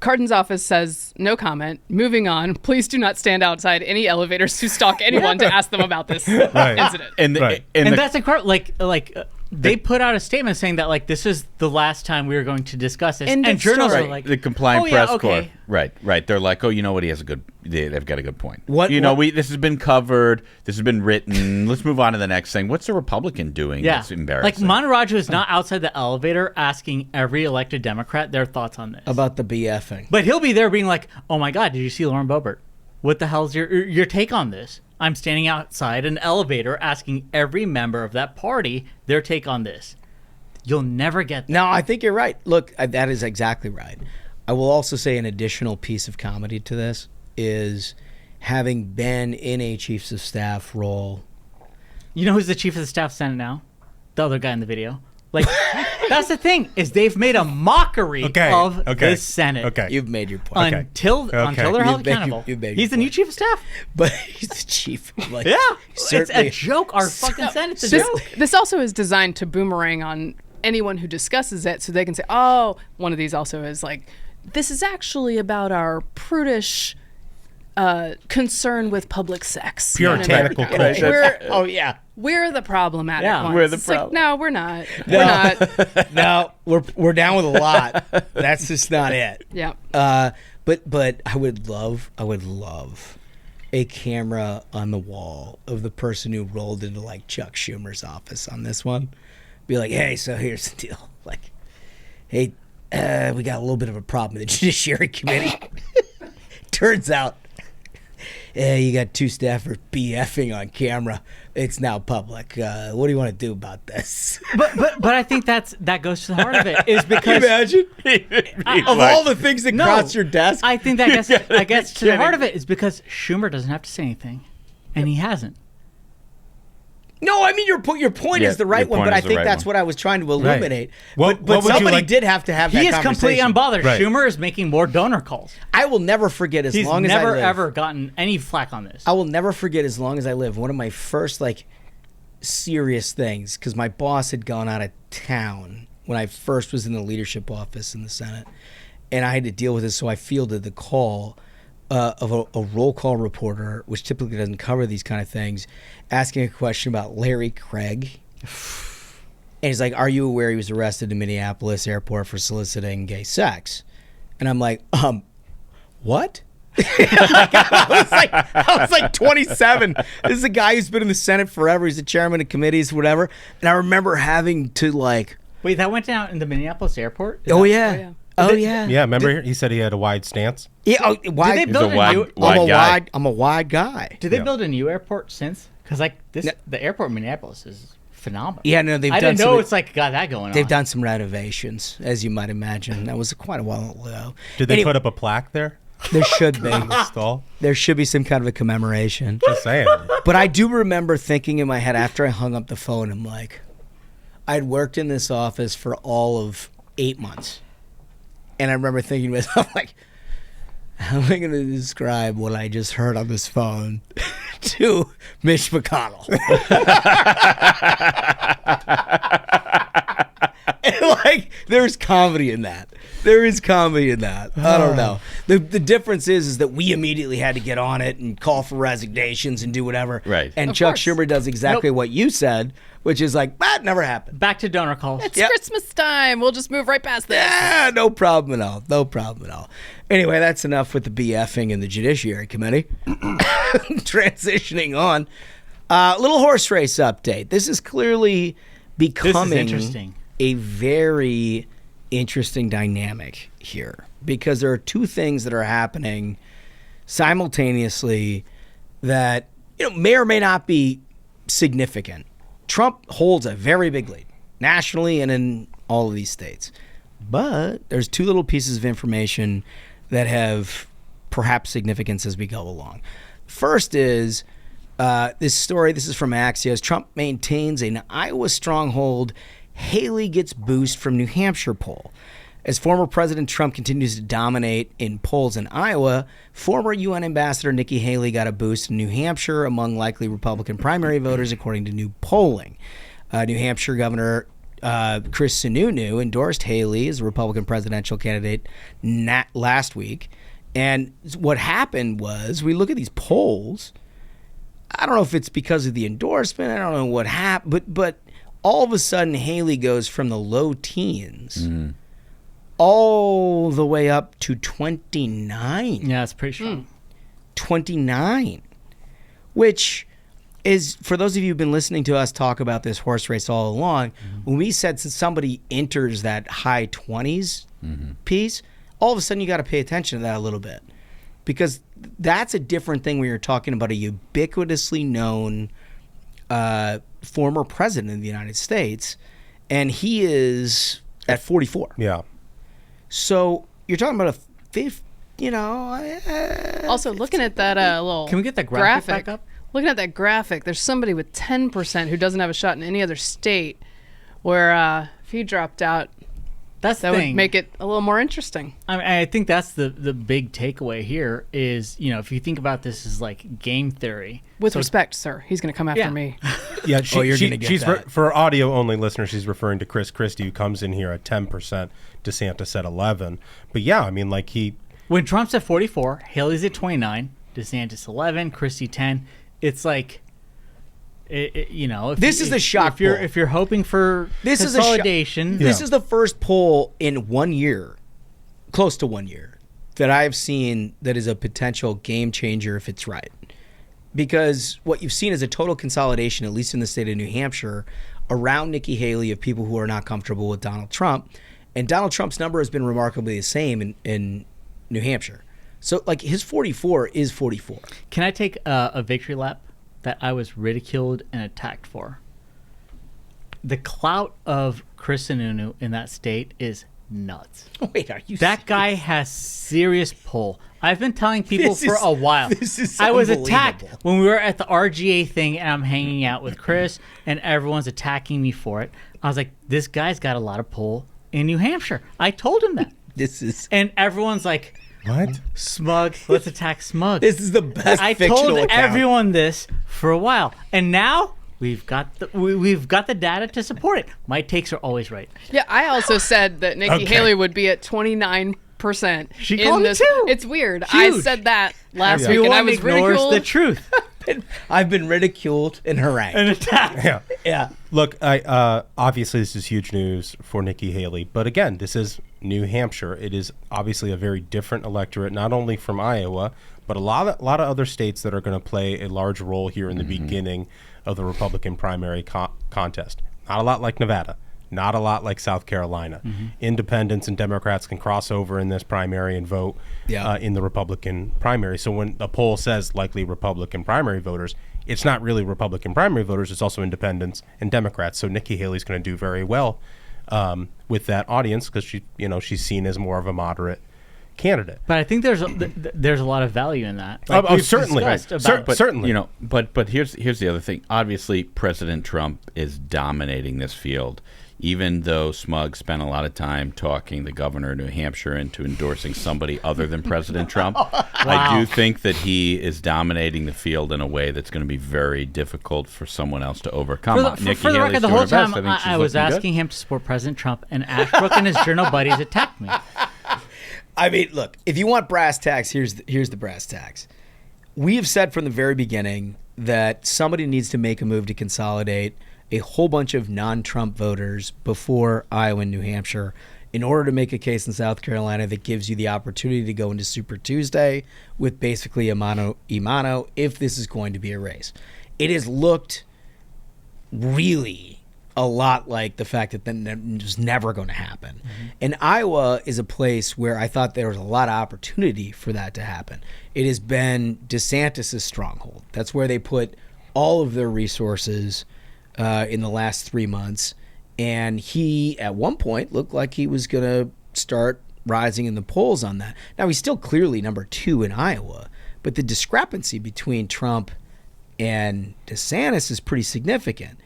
Cardin's office says no comment. Moving on. Please do not stand outside any elevators to stalk anyone to ask them about this incident.
And
That's incredible. They put out a statement saying that this is the last time we are going to discuss this.
End
And
of
journalists
story.
are like,
the compliant
oh, yeah,
press
okay.
corps. Right. They're like, oh, you know what? They've got a good point. This has been covered. This has been written. Let's move on to the next thing. What's the Republican doing?
Yeah.
That's embarrassing.
Monteraju is not outside the elevator asking every elected Democrat their thoughts on this.
About the BFing.
But he'll be there being like, oh my God, did you see Lauren Boebert? What the hell's your take on this? I'm standing outside an elevator asking every member of that party their take on this. You'll never get that.
No, I think you're right. Look, that is exactly right. I will also say an additional piece of comedy to this is having been in a chiefs of staff role.
You know who's the chief of the staff Senate now? The other guy in the video. That's the thing, is they've made a mockery of the Senate.
Okay.
You've made your point.
Until they're held accountable. He's the new chief of staff.
But he's the chief.
Yeah. It's a joke. Our fucking Senate's a joke.
This also is designed to boomerang on anyone who discusses it, so they can say, oh, one of these also is this is actually about our prudish concern with public sex.
Puritanical culture.
We're the problematic ones.
We're the
It's
problem.
no, we're not.
No.
We're not.
No, we're down with a lot. That's just not it.
Yeah.
But I would love a camera on the wall of the person who rolled into Chuck Schumer's office on this one. Be like, hey, so here's the deal. Hey, we got a little bit of a problem in the Judiciary Committee. Turns out, you got two staffers BFing on camera. It's now public. What do you want to do about this?
But I think that goes to the heart of it, is because
Imagine of all the things that cross your desk.
I think that gets to the heart of it is because Schumer doesn't have to say anything, and he hasn't.
No, I mean your point is the right one, but I think that's what I was trying to illuminate.
What
But
would you
somebody
like-
did have to have that
He is
conversation.
completely unbothered.
Right.
Schumer is making more donor calls.
I will never forget as
He's
long as I
never
live.
ever gotten any flack on this.
I will never forget as long as I live. One of my first serious things, because my boss had gone out of town when I first was in the leadership office in the Senate, and I had to deal with this. So I fielded the call of a roll call reporter, which typically doesn't cover these kind of things, asking a question about Larry Craig. And he's like, are you aware he was arrested in Minneapolis airport for soliciting gay sex? And I'm like, what? I was like 27. This is a guy who's been in the Senate forever. He's the chairman of committees, whatever. And I remember having to
Wait, that went down in the Minneapolis airport?
Oh yeah.
Yeah, remember he said he had a wide stance?
Yeah. Wide,
Did they build
I'm a wide guy.
Did they build a new airport since? Because the airport in Minneapolis is phenomenal.
Yeah, no,
I didn't know it's got that going on.
They've done some renovations, as you might imagine. That was quite a while ago.
Did they put up a plaque there?
There should be.
Stall?
There should be some kind of a commemoration.
Just saying.
But I do remember thinking in my head after I hung up the phone, I'm like, I'd worked in this office for all of 8 months. And I remember thinking to myself, how am I going to describe what I just heard on this phone to Mitch McConnell? And there's comedy in that. There is comedy in that. I don't know. The difference is that we immediately had to get on it and call for resignations and do whatever.
Right.
And
Of
Chuck
course.
Schumer does exactly what you said, which is that never happened.
Back to donor calls.
It's Christmas time. We'll just move right past this.
Yeah, no problem at all. No problem at all. Anyway, that's enough with the BFing in the Judiciary Committee. Transitioning on. Little horse race update. This is clearly becoming
interesting.
a very interesting dynamic here, because there are two things that are happening simultaneously that may or may not be significant. Trump holds a very big lead nationally and in all of these states. But there's two little pieces of information that have perhaps significance as we go along. First is this story. This is from Axios. Trump maintains an Iowa stronghold. Haley gets boost from New Hampshire poll. As former President Trump continues to dominate in polls in Iowa, former UN Ambassador Nikki Haley got a boost in New Hampshire among likely Republican primary voters, according to new polling. New Hampshire Governor Chris Sununu endorsed Haley as a Republican presidential candidate last week. And what happened was, we look at these polls. I don't know if it's because of the endorsement. I don't know what happened. But all of a sudden, Haley goes from the low teens all the way up to 29.
Yeah, it's pretty strong.
29. Which is, for those of you who've been listening to us talk about this horse race all along, when we said since somebody enters that high 20s piece, all of a sudden you got to pay attention to that a little bit. Because that's a different thing when you're talking about a ubiquitously known former president of the United States, and he is at 44.
Yeah.
So you're talking about a fifth,
Also, looking at that little
Can we get that graphic back up?
Looking at that graphic, there's somebody with 10% who doesn't have a shot in any other state, where if he dropped out,
That's the
that
thing.
would make it a little more interesting.
I mean, I think that's the big takeaway here is, if you think about this as like game theory.
With respect, sir, he's going to come after me.
Yeah,
you're gonna get
she's
that.
For audio-only listeners, she's referring to Chris Christie, who comes in here at 10%, DeSantis at 11%. But yeah, I mean, like
When Trump's at 44, Haley's at 29, DeSantis 11, Christie 10. It's like,
This is the shock poll.
If you're hoping for consolidation,
This is the first poll in 1 year, close to 1 year, that I've seen that is a potential game changer if it's right. Because what you've seen is a total consolidation, at least in the state of New Hampshire, around Nikki Haley of people who are not comfortable with Donald Trump. And Donald Trump's number has been remarkably the same in New Hampshire. So, like, his 44 is 44.
Can I take a victory lap that I was ridiculed and attacked for? The clout of Chris Sununu in that state is nuts.
Wait, are you
That guy has serious pull. I've been telling people for a while.
This is
I was attacked
unbelievable.
when we were at the RGA thing and I'm hanging out with Chris and everyone's attacking me for it. I was like, this guy's got a lot of pull in New Hampshire. I told him that.
This is
And everyone's like,
what?
Smug, let's attack Smug.
this is the best
I
fictional
told
account.
everyone this for a while, and now we've got the data to support it. My takes are always right.
Yeah, I also said that Nikki Haley would be at 29%.
She
in
called me
this.
too.
It's weird. I
Huge.
said that last week, and I
Everyone
was
ignores
ridiculed.
the truth
I've been ridiculed and harangued.
and attacked.
Yeah.
Yeah.
Look, obviously this is huge news for Nikki Haley, but again, this is New Hampshire. It is obviously a very different electorate, not only from Iowa, but a lot of other states that are going to play a large role here in the beginning of the Republican primary contest. Not a lot like Nevada, not a lot like South Carolina. Independents and Democrats can cross over in this primary and vote in the Republican primary. So when a poll says likely Republican primary voters, it's not really Republican primary voters, it's also independents and Democrats. So Nikki Haley's going to do very well with that audience because she's seen as more of a moderate candidate.
But I think there's a lot of value in that.
Certainly, certainly.
But here's the other thing. Obviously, President Trump is dominating this field. Even though Smug spent a lot of time talking the governor of New Hampshire into endorsing somebody other than President Trump, I do think that he is dominating the field in a way that's going to be very difficult for someone else to overcome.
For the record, the whole time I was asking him to support President Trump, and Ashbrook and his journal buddies attacked me.
I mean, look, if you want brass tacks, here's the brass tacks. We have said from the very beginning that somebody needs to make a move to consolidate a whole bunch of non-Trump voters before Iowa and New Hampshire in order to make a case in South Carolina that gives you the opportunity to go into Super Tuesday with basically a mano a mano if this is going to be a race. It has looked really a lot like the fact that that was never going to happen. And Iowa is a place where I thought there was a lot of opportunity for that to happen. It has been DeSantis' stronghold. That's where they put all of their resources in the last 3 months. And he, at one point, looked like he was going to start rising in the polls on that. Now, he's still clearly number 2 in Iowa, but the discrepancy between Trump and DeSantis is pretty significant.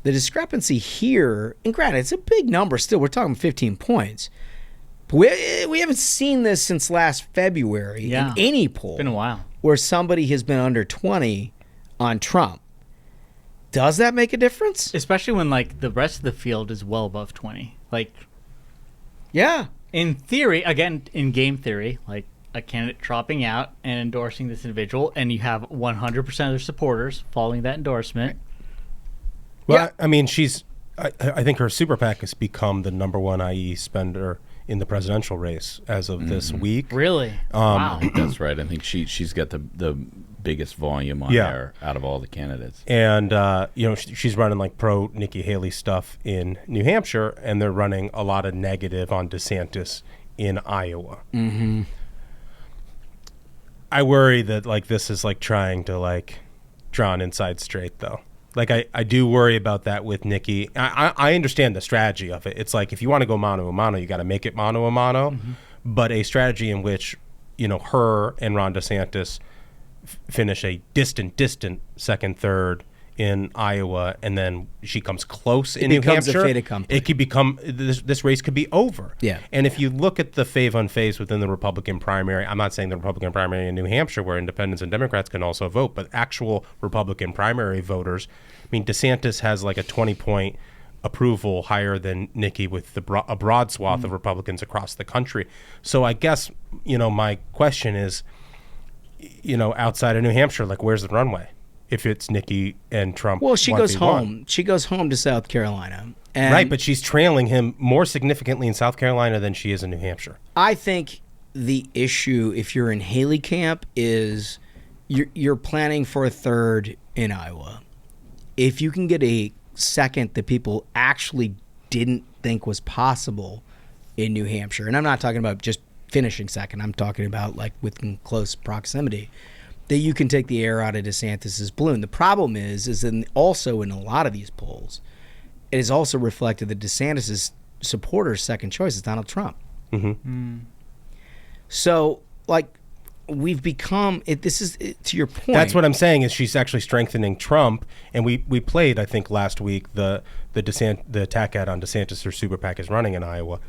The discrepancy here, and granted, it's a big number still. We're talking 15 points. But we haven't seen this since last February in any poll.
Been a while.
Where somebody has been under 20 on Trump. Does that make a difference?
Especially when like the rest of the field is well above 20. Like,
Yeah.
in theory, again, in game theory, like a candidate dropping out and endorsing this individual, and you have 100% of their supporters following that endorsement.
Well,
Yeah.
I mean, I think her super PAC has become the number one IE spender in the presidential race as of this week.
Really? Wow.
That's right. I think she's got the biggest volume on
Yeah.
there out of all the candidates.
And, she's running like pro Nikki Haley stuff in New Hampshire, and they're running a lot of negative on DeSantis in Iowa. Mm-hmm. I worry that like this is like trying to like draw an inside straight, though. Like I do worry about that with Nikki. I understand the strategy of it. It's like if you want to go mano a mano, you got to make it mano a mano. Mm-hmm. But a strategy in which her and Ron DeSantis finish a distant second, third in Iowa, and then she comes close in New
becomes a
Hampshire.
fait accompli.
It could become this race could be over.
Yeah.
And if you look at the fave within the Republican primary, I'm not saying the Republican primary in New Hampshire where independents and Democrats can also vote, but actual Republican primary voters, I mean, DeSantis has like a 20-point approval higher than Nikki with a broad swath of Republicans across the country. So I guess, my question is, outside of New Hampshire, like where's the runway? If it's Nikki and Trump.
Well, she goes
1v1.
home. She goes home to South Carolina. And
Right, but she's trailing him more significantly in South Carolina than she is in New Hampshire.
I think the issue, if you're in Haley camp, is you're planning for a third in Iowa. If you can get a second that people actually didn't think was possible in New Hampshire, and I'm not talking about just finishing second, I'm talking about like within close proximity, that you can take the air out of DeSantis's balloon. The problem is also in a lot of these polls, it is also reflected that DeSantis's supporters' second choice is Donald Trump. Mm-hmm. So, like, we've become it. This is to your point.
That's what I'm saying is she's actually strengthening Trump, and we played I think last week the attack ad on DeSantis her super PAC is running in Iowa.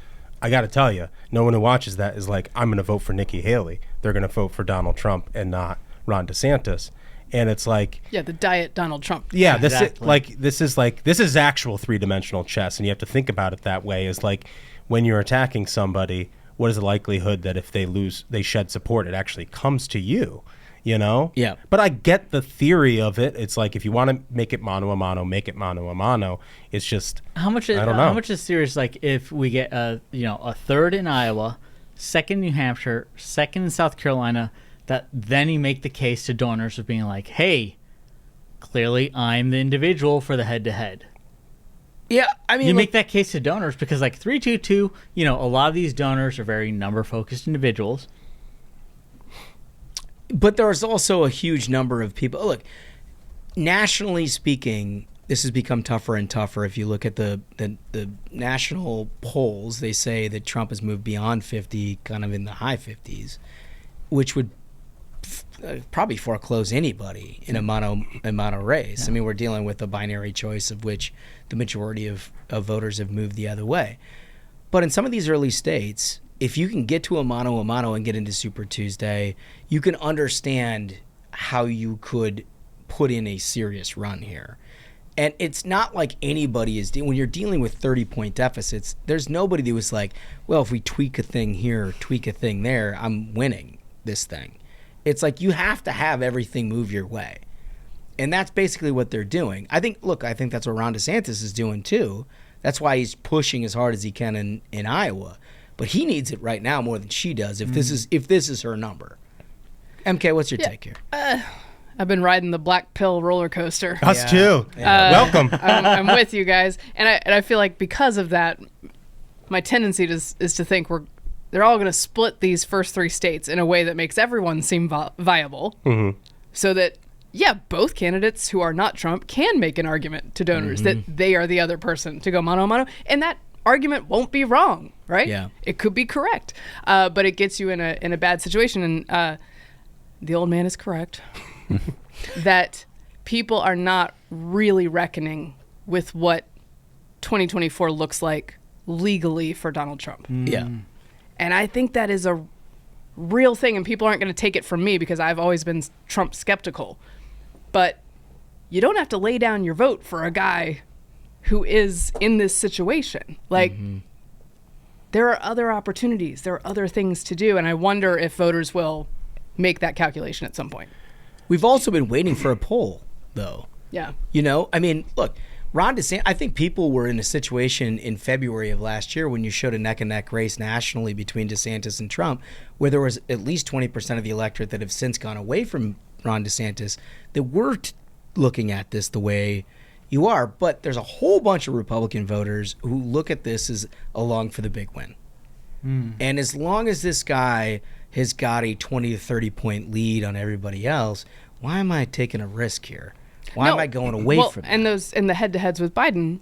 I got to tell you, no one who watches that is like, I'm going to vote for Nikki Haley. They're going to vote for Donald Trump and not Ron DeSantis. And it's like,
Yeah, the diet Donald Trump.
yeah,
Exactly.
this is actual three-dimensional chess, and you have to think about it that way. Is like when you're attacking somebody, what is the likelihood that if they lose, they shed support, it actually comes to you?
Yeah.
But I get the theory of it. It's like if you want to make it mano a mano, make it mano a mano. It's just
How much is
I don't know.
how much is serious? Like if we get a third in Iowa, second in New Hampshire, second in South Carolina, that then you make the case to donors of being like, hey, clearly I'm the individual for the head-to-head.
Yeah, I mean,
You make that case to donors because like 322, a lot of these donors are very number-focused individuals.
but there's also a huge number of people. Look, nationally speaking, this has become tougher and tougher. If you look at the national polls, they say that Trump has moved beyond 50, kind of in the high 50s, which would probably foreclose anybody in a mono race. Yeah. I mean, we're dealing with a binary choice of which the majority of voters have moved the other way. But in some of these early states, if you can get to a mono and get into Super Tuesday, you can understand how you could put in a serious run here. And it's not like anybody is when you're dealing with 30-point deficits, there's nobody that was like, well, if we tweak a thing here, tweak a thing there, I'm winning this thing. It's like you have to have everything move your way. And that's basically what they're doing. I think that's what Ron DeSantis is doing too. That's why he's pushing as hard as he can in Iowa. But he needs it right now more than she does if this is her number. MK, what's your take here?
I've been riding the black pill roller coaster.
us too. Welcome.
I'm with you guys, and I feel like because of that, my tendency is to think they're all going to split these first three states in a way that makes everyone seem viable, so that both candidates who are not Trump can make an argument to donors that they are the other person to go mano a mano, and that argument won't be wrong, right?
Yeah,
it could be correct, but it gets you in a bad situation, and the old man is correct. That people are not really reckoning with what 2024 looks like legally for Donald Trump.
Yeah.
And I think that is a real thing, and people aren't going to take it from me because I've always been Trump skeptical. But you don't have to lay down your vote for a guy who is in this situation. Like, there are other opportunities. There are other things to do. And I wonder if voters will make that calculation at some point.
We've also been waiting for a poll, though.
Yeah.
You know, I mean, look, Ron DeSantis, I think people were in a situation in February of last year when you showed a neck-and-neck race nationally between DeSantis and Trump, where there was at least 20% of the electorate that have since gone away from Ron DeSantis that were looking at this the way you are. But there's a whole bunch of Republican voters who look at this as along for the big win. And as long as this guy has got a 20 to 30 point lead on everybody else, why am I taking a risk here? Why am I going away from that?
And those in the head-to-heads with Biden,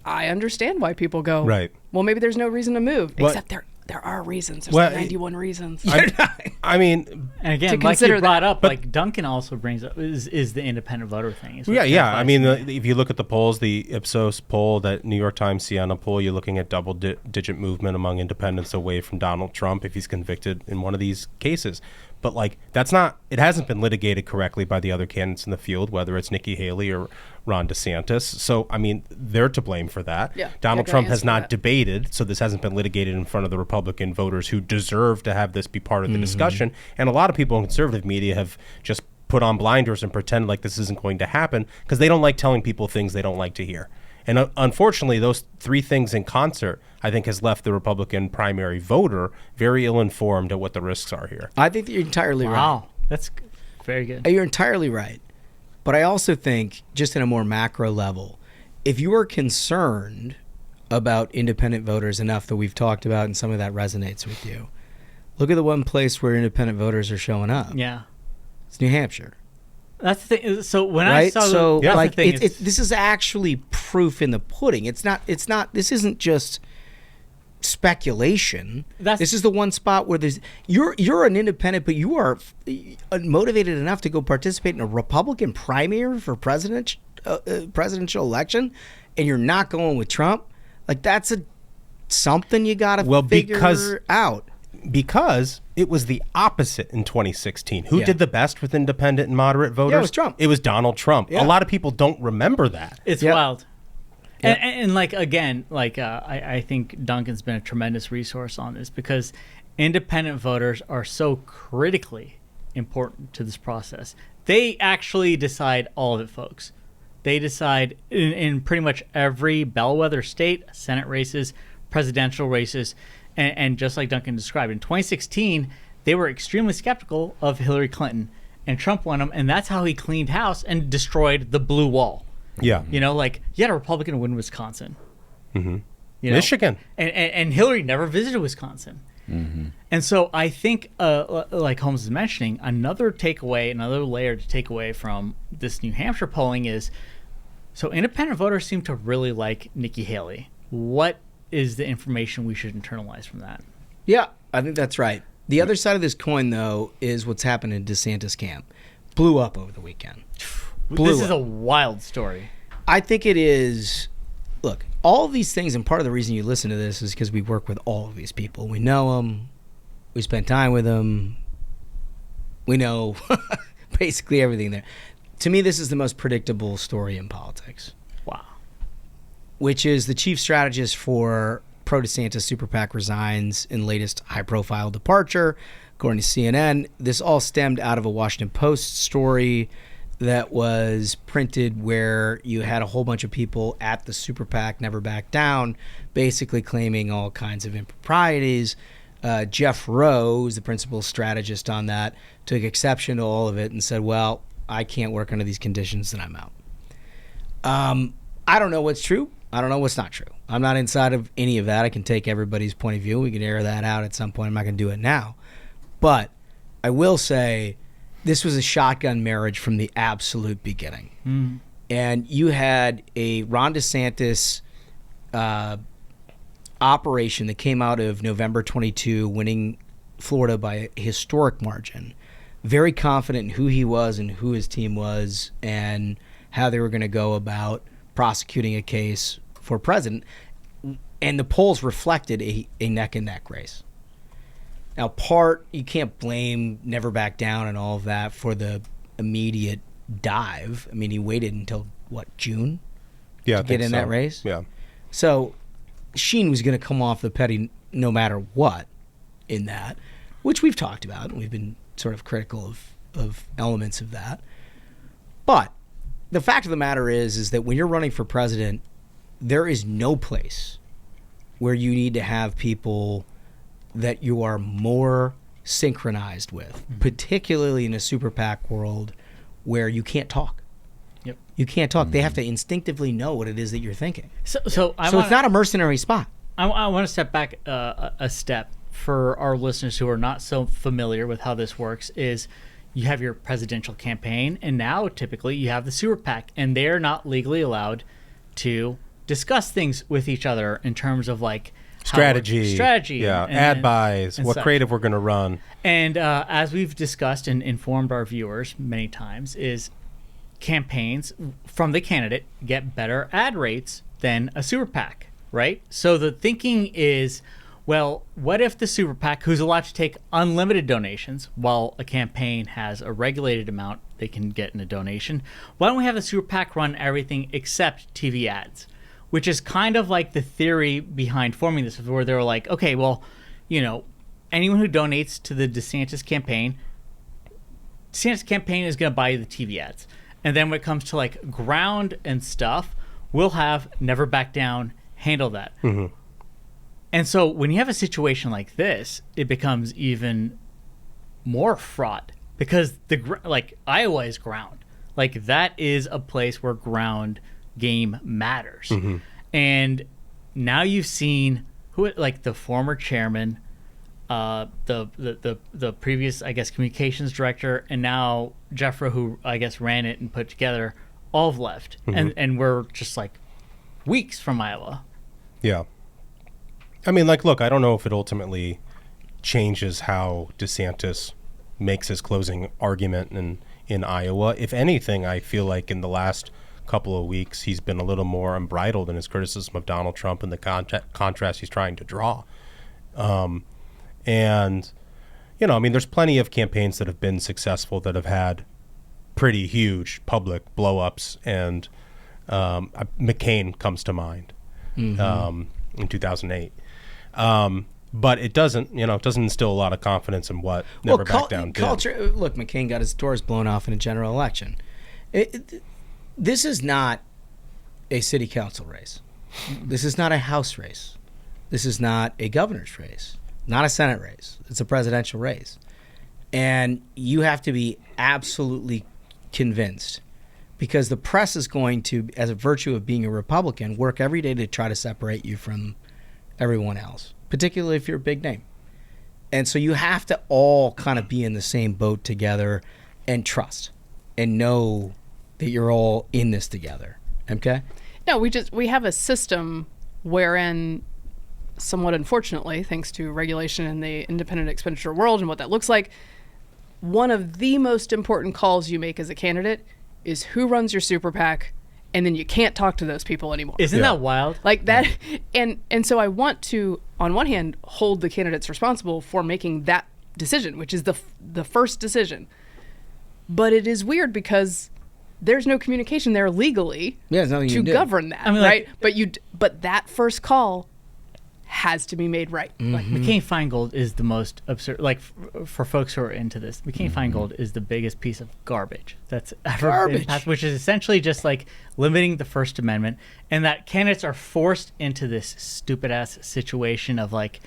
I understand why people go,
Right.
well, maybe there's no reason to move.
Well-
Except there are reasons. There's
Well,
91 reasons.
I mean,
And again,
To
like
consider
you brought
that.
up, like Duncan also brings up, is the independent voter thing. is what
yeah. I
terrifies
mean,
me.
if you look at the polls, the Ipsos poll, that New York Times Siena poll, you're looking at double-digit movement among independents away from Donald Trump if he's convicted in one of these cases. But, like, that's not – it hasn't been litigated correctly by the other candidates in the field, whether it's Nikki Haley or Ron DeSantis. So, I mean, they're to blame for that.
Yeah,
Donald
they're gonna
Trump has
answer
not
that.
debated, so this hasn't been litigated in front of the Republican voters who deserve to have this be part of the discussion. And a lot of people in conservative media have just put on blinders and pretend like this isn't going to happen because they don't like telling people things they don't like to hear. And unfortunately, those three things in concert, I think, has left the Republican primary voter very ill-informed at what the risks are here.
I think that you're entirely right.
Wow, that's very good.
You're entirely right. But I also think, just in a more macro level, if you are concerned about independent voters enough that we've talked about and some of that resonates with you, look at the one place where independent voters are showing up.
Yeah,
It's New Hampshire.
that's the thing. So when I
Right?
saw
So,
that's
like,
the thing is-
this is actually proof in the pudding. It's not, this isn't just speculation. This is the one spot where you're an independent, but you are motivated enough to go participate in a Republican primary for presidential election, and you're not going with Trump. Like, that's something you got to figure out.
Because it was the opposite in 2016. Who
Yeah.
did the best with independent and moderate voters?
it was Trump.
It was Donald Trump.
Yeah.
A lot of people don't remember that.
It's
Yep.
wild.
Yep.
And like, again, like I think Duncan's been a tremendous resource on this because independent voters are so critically important to this process. They actually decide all of it, folks. They decide in pretty much every bellwether state, Senate races, presidential races, and just like Duncan described, in 2016, they were extremely skeptical of Hillary Clinton, and Trump won them, and that's how he cleaned house and destroyed the blue wall.
Yeah.
You know, like, you had a Republican win Wisconsin. Mm-hmm. You know?
Michigan.
And Hillary never visited Wisconsin. Mm-hmm. And so I think, like Holmes is mentioning, another layer to take away from this New Hampshire polling is, so independent voters seem to really like Nikki Haley. What is the information we should internalize from that?
Yeah, I think that's right. The other side of this coin, though, is what's happened in DeSantis camp. Blew up over the weekend.
This is a wild story.
I think it is. Look, all of these things, and part of the reason you listen to this is because we work with all of these people. We know them. We spend time with them. We know basically everything there. To me, this is the most predictable story in politics.
Wow.
Which is the chief strategist for pro-DeSantis Super PAC resigns in latest high-profile departure. According to CNN, this all stemmed out of a Washington Post story that was printed where you had a whole bunch of people at the Super PAC Never Back Down basically claiming all kinds of improprieties. Jeff Rowe, who's the principal strategist on that, took exception to all of it and said, well, I can't work under these conditions and I'm out. I don't know what's true. I don't know what's not true. I'm not inside of any of that. I can take everybody's point of view. We can air that out at some point. I'm not going to do it now. But I will say this was a shotgun marriage from the absolute beginning. Mm. And you had a Ron DeSantis operation that came out of November 22, winning Florida by a historic margin. Very confident in who he was and who his team was and how they were going to go about prosecuting a case for president. And the polls reflected a neck-and-neck race. Now, you can't blame Never Back Down and all of that for the immediate dive. I mean, he waited until, June?
Yeah,
to get in that race?
Yeah.
So Sheen was going to come off the petty no matter what in that, which we've talked about, and we've been sort of critical of elements of that. But the fact of the matter is that when you're running for president, there is no place where you need to have people that you are more synchronized with, particularly in a super PAC world where you can't talk.
Yep.
You can't talk. They have to instinctively know what it is that you're thinking.
So
It's not a mercenary spot.
I want to step back a step for our listeners who are not so familiar with how this works. Is you have your presidential campaign, and now typically you have the super PAC, and they're not legally allowed to discuss things with each other in terms of like
strategy,
yeah,
ad buys, what
such.
creative we're going to run.
And as we've discussed and informed our viewers many times, is campaigns from the candidate get better ad rates than a super PAC, right? So the thinking is, well, what if the super PAC, who's allowed to take unlimited donations, while a campaign has a regulated amount they can get in a donation, why don't we have the super PAC run everything except TV ads? Which is kind of like the theory behind forming this, where they were like, okay, well, anyone who donates to the DeSantis campaign is going to buy you the TV ads. And then when it comes to like ground and stuff, we'll have Never Back Down handle that.
Mm-hmm.
And so when you have a situation like this, it becomes even more fraught because Iowa is ground. Like that is a place where ground game matters.
Mm-hmm.
And now you've seen the former chairman, the previous, I guess, communications director, and now Jeffra, who I guess ran it and put it together, all have left.
Mm-hmm.
And we're just like weeks from Iowa.
Yeah. I mean, look, I don't know if it ultimately changes how DeSantis makes his closing argument in Iowa. If anything, I feel like in the last couple of weeks, he's been a little more unbridled in his criticism of Donald Trump and the contrast he's trying to draw. And, there's plenty of campaigns that have been successful that have had pretty huge public blow-ups, and McCain comes to mind in 2008. But it doesn't instill a lot of confidence in what Never Back Down did.
Culture. Look, McCain got his doors blown off in a general election. This is not a city council race. This is not a House race. This is not a governor's race. Not a Senate race. It's a presidential race. And you have to be absolutely convinced, because the press is going to, as a virtue of being a Republican, work every day to try to separate you from everyone else, particularly if you're a big name. And so you have to all kind of be in the same boat together and trust and know that you're all in this together. Okay?
No, we have a system wherein, somewhat unfortunately, thanks to regulation in the independent expenditure world and what that looks like, one of the most important calls you make as a candidate is who runs your super PAC, and then you can't talk to those people anymore.
Isn't that wild?
Like that, and so I want to, on one hand, hold the candidates responsible for making that decision, which is the first decision. But it is weird because there's no communication there legally to govern that, right? But that first call has to be made right.
Mm-hmm. Like McCain-Feingold is the most absurd. Like for folks who are into this, McCain-Feingold is the biggest piece of garbage that's ever been passed, which is essentially just like limiting the First Amendment, and that candidates are forced into this stupid ass situation of like,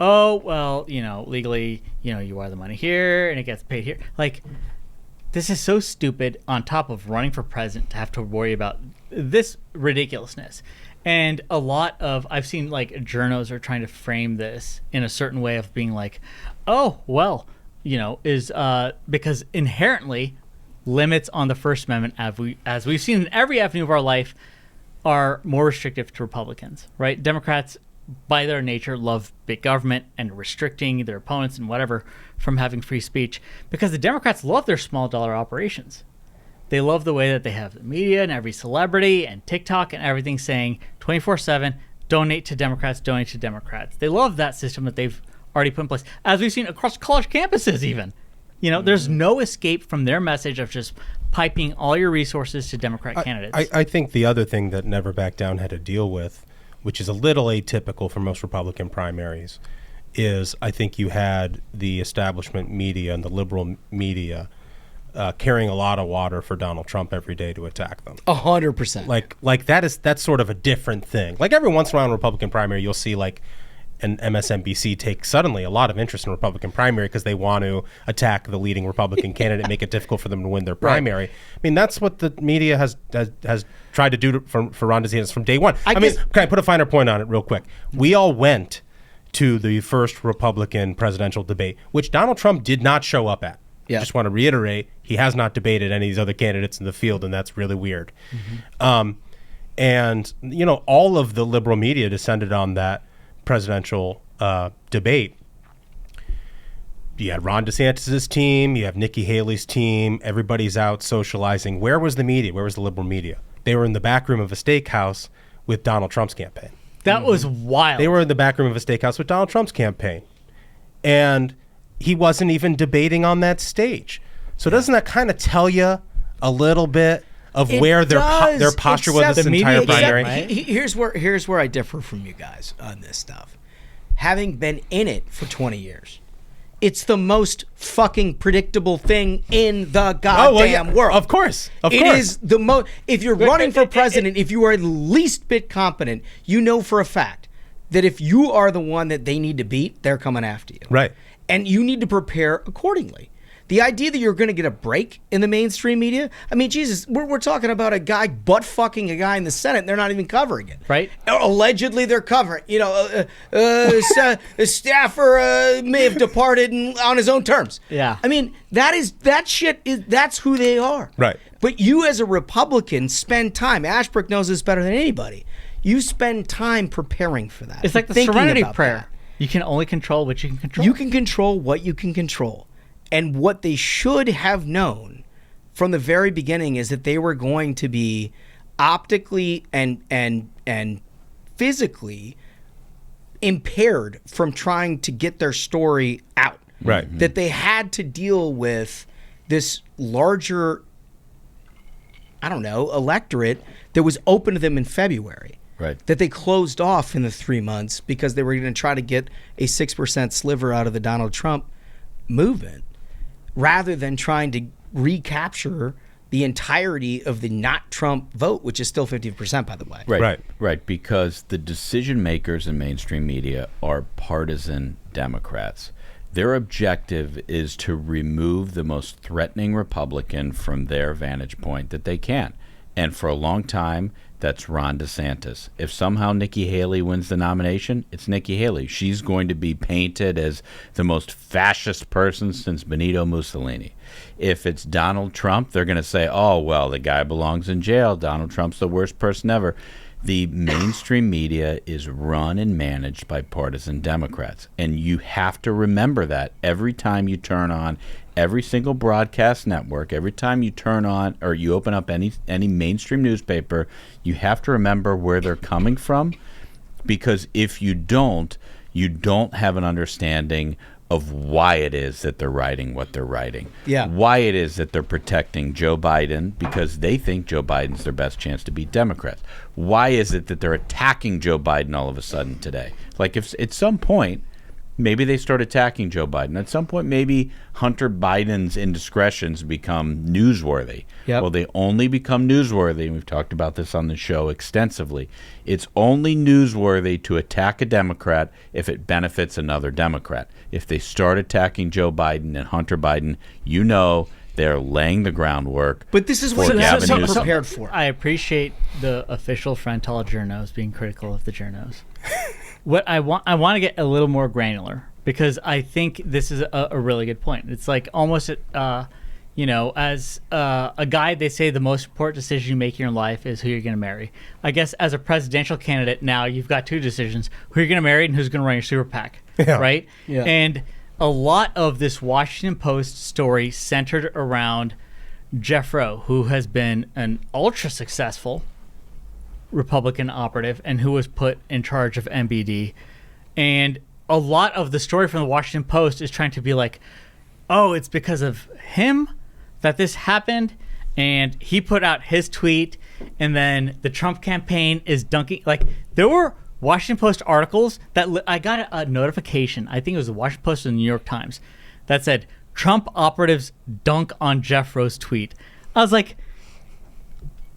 oh well, legally, you wire the money here and it gets paid here. Like, this is so stupid. On top of running for president, to have to worry about this ridiculousness. And a lot of, I've seen like journos are trying to frame this in a certain way of being like, oh, well, because inherently limits on the First Amendment, as we've seen in every avenue of our life, are more restrictive to Republicans, right? Democrats, by their nature, love big government and restricting their opponents and whatever from having free speech, because the Democrats love their small dollar operations. They love the way that they have the media and every celebrity and TikTok and everything saying 24/7, donate to Democrats, donate to Democrats. They love that system that they've already put in place, as we've seen across college campuses even. There's no escape from their message of just piping all your resources to Democrat candidates.
I think the other thing that Never Back Down had to deal with, which is a little atypical for most Republican primaries, is I think you had the establishment media and the liberal media carrying a lot of water for Donald Trump every day to attack them.
100%.
Like that's sort of a different thing. Like every once in a while in a Republican primary, you'll see like an MSNBC take suddenly a lot of interest in Republican primary because they want to attack the leading Republican candidate, make it difficult for them to win their primary. Right. I mean, that's what the media has tried to do for Ron DeSantis from day one. I mean, can I put a finer point on it real quick? We all went to the first Republican presidential debate, which Donald Trump did not show up at. Yeah. Just want to reiterate, he has not debated any of these other candidates in the field, and that's really weird. Mm-hmm. And, you know, all of the liberal media descended on that presidential debate. You had Ron DeSantis' team, you have Nikki Haley's team, everybody's out socializing. Where was the media? Where was the liberal media? They were in the back room of a steakhouse with Donald Trump's campaign.
That was wild.
They were in the back room of a steakhouse with Donald Trump's campaign. And he wasn't even debating on that stage. So doesn't that kind of tell you a little bit of where their posture was this entire primary?
Here's where I differ from you guys on this stuff. Having been in it for 20 years, it's the most fucking predictable thing in the goddamn world.
Of course.
It is the most. If you're running for president, if you are the least bit competent, you know for a fact that if you are the one that they need to beat, they're coming after you.
Right.
And you need to prepare accordingly. The idea that you're going to get a break in the mainstream media, I mean, Jesus, we're talking about a guy butt-fucking a guy in the Senate, and they're not even covering it.
Right.
Allegedly, they're covering it. You know, a staffer may have departed on his own terms.
Yeah.
I mean, that's who they are.
Right.
But you as a Republican spend time. Ashbrook knows this better than anybody. You spend time preparing for that.
It's like the Serenity Prayer. You can only control what you can control.
You can control what you can control. And what they should have known from the very beginning is that they were going to be optically and physically impaired from trying to get their story out.
Right.
Mm-hmm. That they had to deal with this larger, I don't know, electorate that was open to them in February.
Right.
That they closed off in the 3 months because they were going to try to get a 6% sliver out of the Donald Trump movement rather than trying to recapture the entirety of the not Trump vote, which is still 50%, by the way.
Right. Because the decision makers in mainstream media are partisan Democrats. Their objective is to remove the most threatening Republican from their vantage point that they can. And for a long time, that's Ron DeSantis. If somehow Nikki Haley wins the nomination, it's Nikki Haley. She's going to be painted as the most fascist person since Benito Mussolini. If it's Donald Trump, they're going to say, oh, well, the guy belongs in jail. Donald Trump's the worst person ever. The mainstream media is run and managed by partisan Democrats. And you have to remember that every time you turn on every single broadcast network, every time you turn on or you open up any mainstream newspaper, you have to remember where they're coming from, because if you don't have an understanding of why it is that they're writing what they're writing.
Yeah.
Why it is that they're protecting Joe Biden because they think Joe Biden's their best chance to beat Democrats. Why is it that they're attacking Joe Biden all of a sudden today? Like if at some point maybe they start attacking Joe Biden. At some point, maybe Hunter Biden's indiscretions become newsworthy.
Yep.
Well, they only become newsworthy, and we've talked about this on the show extensively. It's only newsworthy to attack a Democrat if it benefits another Democrat. If they start attacking Joe Biden and Hunter Biden, you know they're laying the groundwork.
But this is what I'm prepared for.
I appreciate the official frontal journos being critical of the journos. What I want to get a little more granular, because I think this is a really good point. It's like almost, as a guide, they say the most important decision you make in your life is who you're going to marry. I guess as a presidential candidate now, you've got two decisions: who you're going to marry and who's going to run your super PAC, right?
Yeah.
And a lot of this Washington Post story centered around Jeff Rowe, who has been an ultra successful Republican operative and who was put in charge of MBD. And a lot of the story from the Washington Post is trying to be like, oh, it's because of him that this happened, and he put out his tweet, and then the Trump campaign is dunking. Like, there were Washington Post articles that I got a notification. I think it was the Washington Post or the New York Times that said Trump operatives dunk on Jeff Rose's tweet. I was like,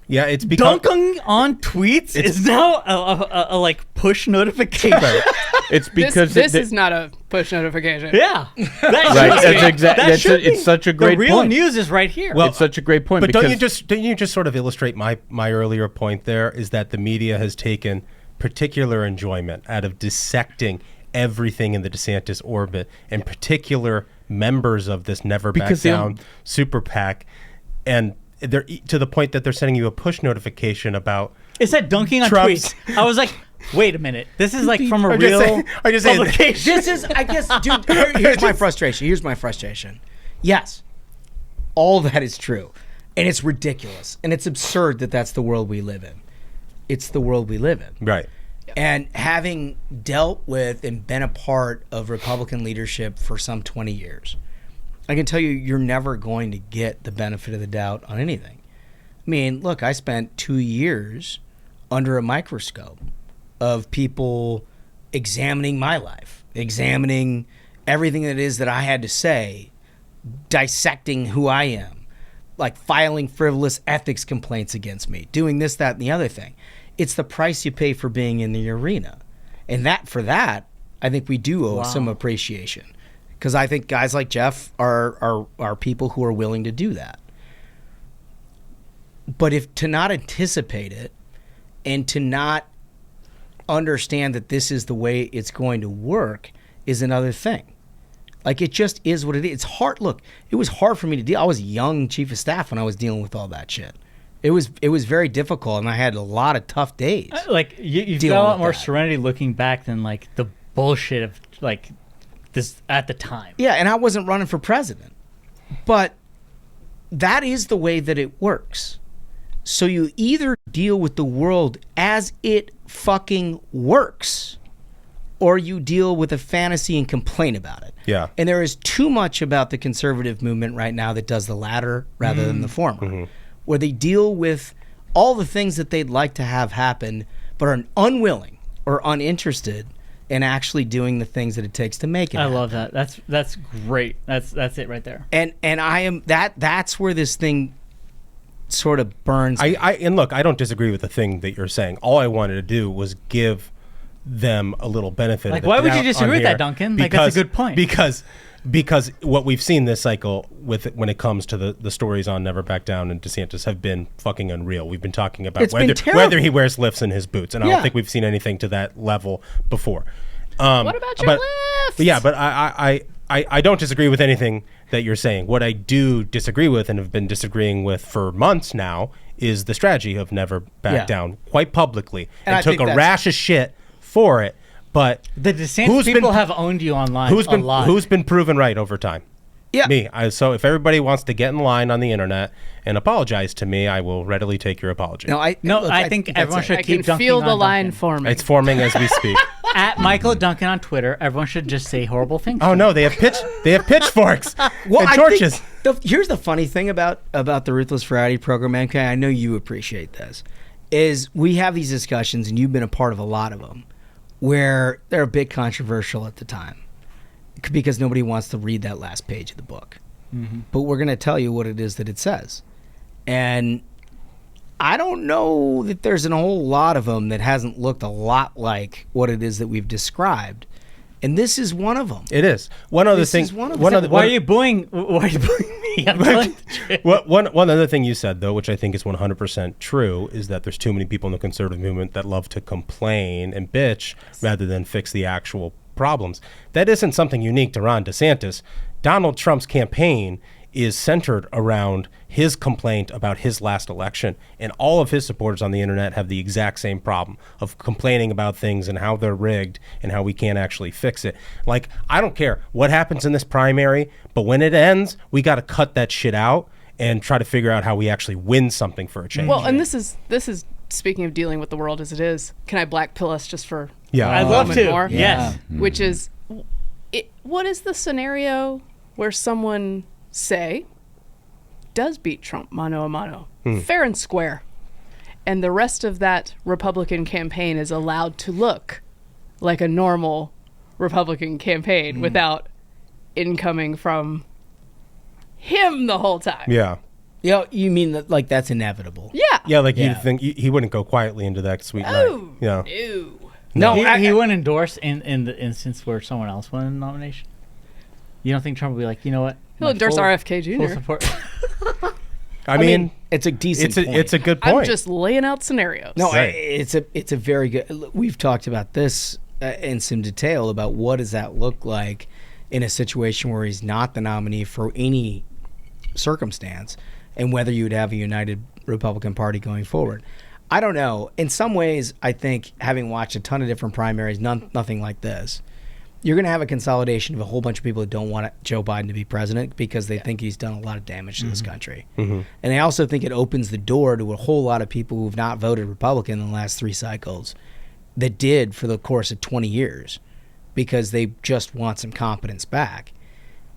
yeah, it's become
dunking on tweets is now a like push notification.
It's because
this is not a push notification.
Yeah,
Right, that's it's such a great
The real
point.
news is right here.
Well, it's such a great point.
But
because
don't you just sort of illustrate my earlier point there is that the media has taken particular enjoyment out of dissecting everything in the DeSantis orbit, and particular members of this Never Back Down super PAC, and they're to the point that they're sending you a push notification about
it said dunking on
Trump's-
tweets. I was like, wait a minute, this is like from a
I'm just
real
saying- I'm just saying-
publication.
This is, I guess, dude, here's my frustration. Yes, all that is true. And it's ridiculous. And it's absurd that that's the world we live in. It's the world we live in.
right.
And having dealt with and been a part of Republican leadership for some 20 years, I can tell you, you're never going to get the benefit of the doubt on anything. I mean, look, I spent 2 years under a microscope of people examining my life, examining everything that it is that I had to say, dissecting who I am, like filing frivolous ethics complaints against me, doing this, that, and the other thing. It's the price you pay for being in the arena. And for that, I think we do owe some appreciation. Because I think guys like Jeff are people who are willing to do that. But if to not anticipate it and to not understand that this is the way it's going to work is another thing. Like, it just is what it is. It's hard. Look, it was hard for me to deal. I was a young chief of staff when I was dealing with all that shit. It was very difficult, and I had a lot of tough days.
Like, you've
dealing
got a lot
with
more
that.
serenity looking back than like the bullshit of like this at the time.
Yeah, and I wasn't running for president. But that is the way that it works. So you either deal with the world as it fucking works, or you deal with a fantasy and complain about it.
Yeah.
And there is too much about the conservative movement right now that does the latter rather than the former, where they deal with all the things that they'd like to have happen, but are unwilling or uninterested in actually doing the things that it takes to make it
I
happen.
love that. That's great. That's it right there.
And I am that's where this thing sort of burns me.
And look, I don't disagree with the thing that you're saying. All I wanted to do was give them a little benefit.
Like,
of the
why would you
doubt
disagree
on
with that,
here
Duncan? Like, that's a good point.
Because what we've seen this cycle with when it comes to the stories on Never Back Down and DeSantis have been fucking unreal. We've been talking about
It's been terrible.
whether he wears lifts in his boots, and I
Yeah.
don't think we've seen anything to that level before.
What about your lifts?
Yeah, but I don't disagree with anything that you're saying. What I do disagree with, and have been disagreeing with for months now, is the strategy of Never Back
Yeah.
Down quite publicly,
And I
and took
think
a
that's-
rash of shit for it. But
The DeSantis people have owned you online a lot.
who's been proven right over time?
Yeah.
Me. So if everybody wants to get in line on the internet and apologize to me, I will readily take your apology.
No,
I think
that's
everyone
it.
should
I
keep
can
dunking
feel the
on
line
Duncan.
forming.
It's forming as we speak.
At Michael Duncan on Twitter, everyone should just say horrible things.
Oh no, they have pitchforks and
I
torches.
think here's the funny thing about the Ruthless Variety program, and I know you appreciate this, is we have these discussions, and you've been a part of a lot of them, where they're a bit controversial at the time because nobody wants to read that last page of the book. But we're going to tell you what it is that it says. And I don't know that there's a whole lot of them that hasn't looked a lot like what it is that we've described. And this is one of them.
It is. One other
This
thing.
is one of
one
them.
other,
Why
one-
are you booing? Why are you booing me? I'm telling the truth.
One other thing you said, though, which I think is 100% true, is that there's too many people in the conservative movement that love to complain and bitch rather than fix the actual problems. That isn't something unique to Ron DeSantis. Donald Trump's campaign is centered around his complaint about his last election, and all of his supporters on the internet have the exact same problem of complaining about things and how they're rigged and how we can't actually fix it. Like, I don't care what happens in this primary, but when it ends, we got to cut that shit out and try to figure out how we actually win something for a change.
Well, and this is speaking of dealing with the world as it is. Can I black pill us just for
Yeah.
I'd
a
love
moment
to.
more?
Yes.
Which is, what is the scenario where someone say, does beat Trump mano a mano, fair and square, and the rest of that Republican campaign is allowed to look like a normal Republican campaign without incoming from him the whole time.
Yeah.
You mean that like that's inevitable?
Yeah.
Yeah, like
Yeah.
you'd think he wouldn't go quietly into that sweet
Oh,
night. Yeah.
no.
No,
He wouldn't endorse in the instance where someone else won a nomination. You don't think Trump would be like, you know what?
He'll
My
endorse
full-
RFK Jr.
Full support.
I mean,
it's a decent point.
it's a good point.
I'm just laying out scenarios.
No,
Right.
it's a very good. We've talked about this in some detail about what does that look like in a situation where he's not the nominee for any circumstance, and whether you would have a united Republican Party going forward. I don't know. In some ways, I think having watched a ton of different primaries, nothing like this, you're going to have a consolidation of a whole bunch of people who don't want Joe Biden to be president because they think he's done a lot of damage to this country. And I also think it opens the door to a whole lot of people who've not voted Republican in the last 3 cycles that did for the course of 20 years because they just want some competence back.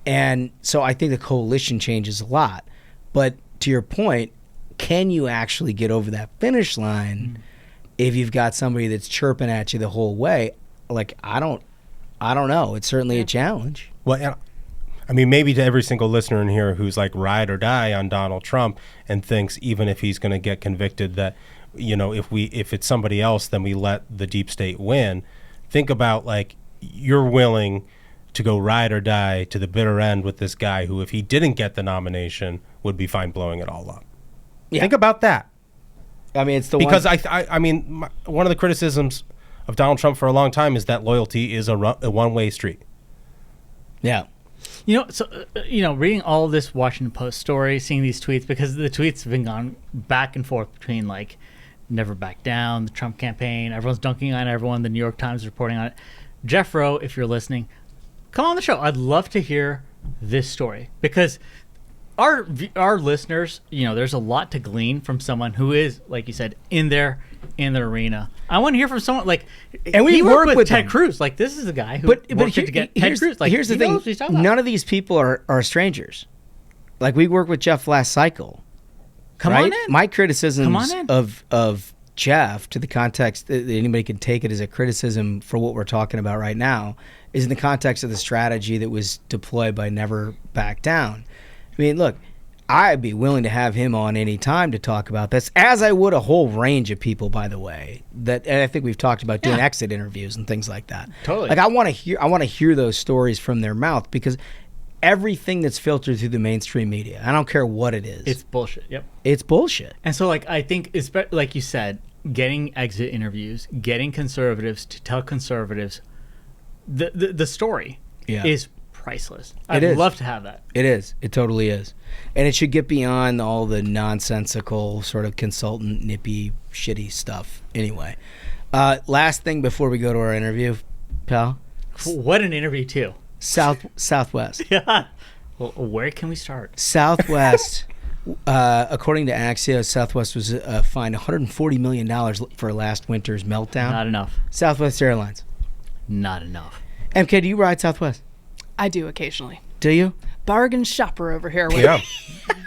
And so I think the coalition changes a lot. But to your point, can you actually get over that finish line if you've got somebody that's chirping at you the whole way? Like, I don't know. It's certainly a challenge.
Well, and I mean, maybe to every single listener in here who's like ride or die on Donald Trump and thinks even if he's going to get convicted that, you know, if it's somebody else, then we let the deep state win. Think about like you're willing to go ride or die to the bitter end with this guy who, if he didn't get the nomination, would be fine blowing it all up.
Yeah.
Think about that.
I mean, it's the
Because
one.
I mean, one of the criticisms of Donald Trump for a long time is that loyalty is a one-way street.
Yeah.
You know, so reading all this Washington Post story, seeing these tweets, because the tweets have been gone back and forth between like never back down, the Trump campaign, everyone's dunking on everyone, the New York Times is reporting on it. Jeff Rowe, if you're listening, come on the show. I'd love to hear this story because our listeners, you know, there's a lot to glean from someone who is, like you said, in the arena. I want to hear from someone like,
And we
he
work
worked
with
Ted
them.
Cruz. Like, this is the guy who
But
worked to get Ted Cruz. Like,
here's the
he
thing:
knows what he's talking about.
none of these people are strangers. Like, we worked with Jeff last cycle.
Come
right?
on in.
My criticisms
Come on in.
of Jeff, to the context that anybody can take it as a criticism for what we're talking about right now, is in the context of the strategy that was deployed by Never Back Down. I mean, look, I'd be willing to have him on any time to talk about this, as I would a whole range of people, by the way. And I think we've talked about doing exit interviews and things like that.
Totally.
Like, I want to hear those stories from their mouth, because everything that's filtered through the mainstream media, I don't care what it is,
It's bullshit. Yep.
it's bullshit.
And so, like, I think, like you said, getting exit interviews, getting conservatives to tell conservatives the story is priceless. I'd
is.
love to have that.
It is. It totally is. And it should get beyond all the nonsensical sort of consultant, nippy, shitty stuff. Anyway, last thing before we go to our interview, pal.
What an interview, too.
Southwest.
Yeah. Well, where can we start?
Southwest, according to Axios, Southwest was fined $140 million for last winter's meltdown.
Not enough.
Southwest Airlines.
Not enough.
MK, do you ride Southwest?
I do occasionally.
Do you?
Bargain shopper over here.
Yeah.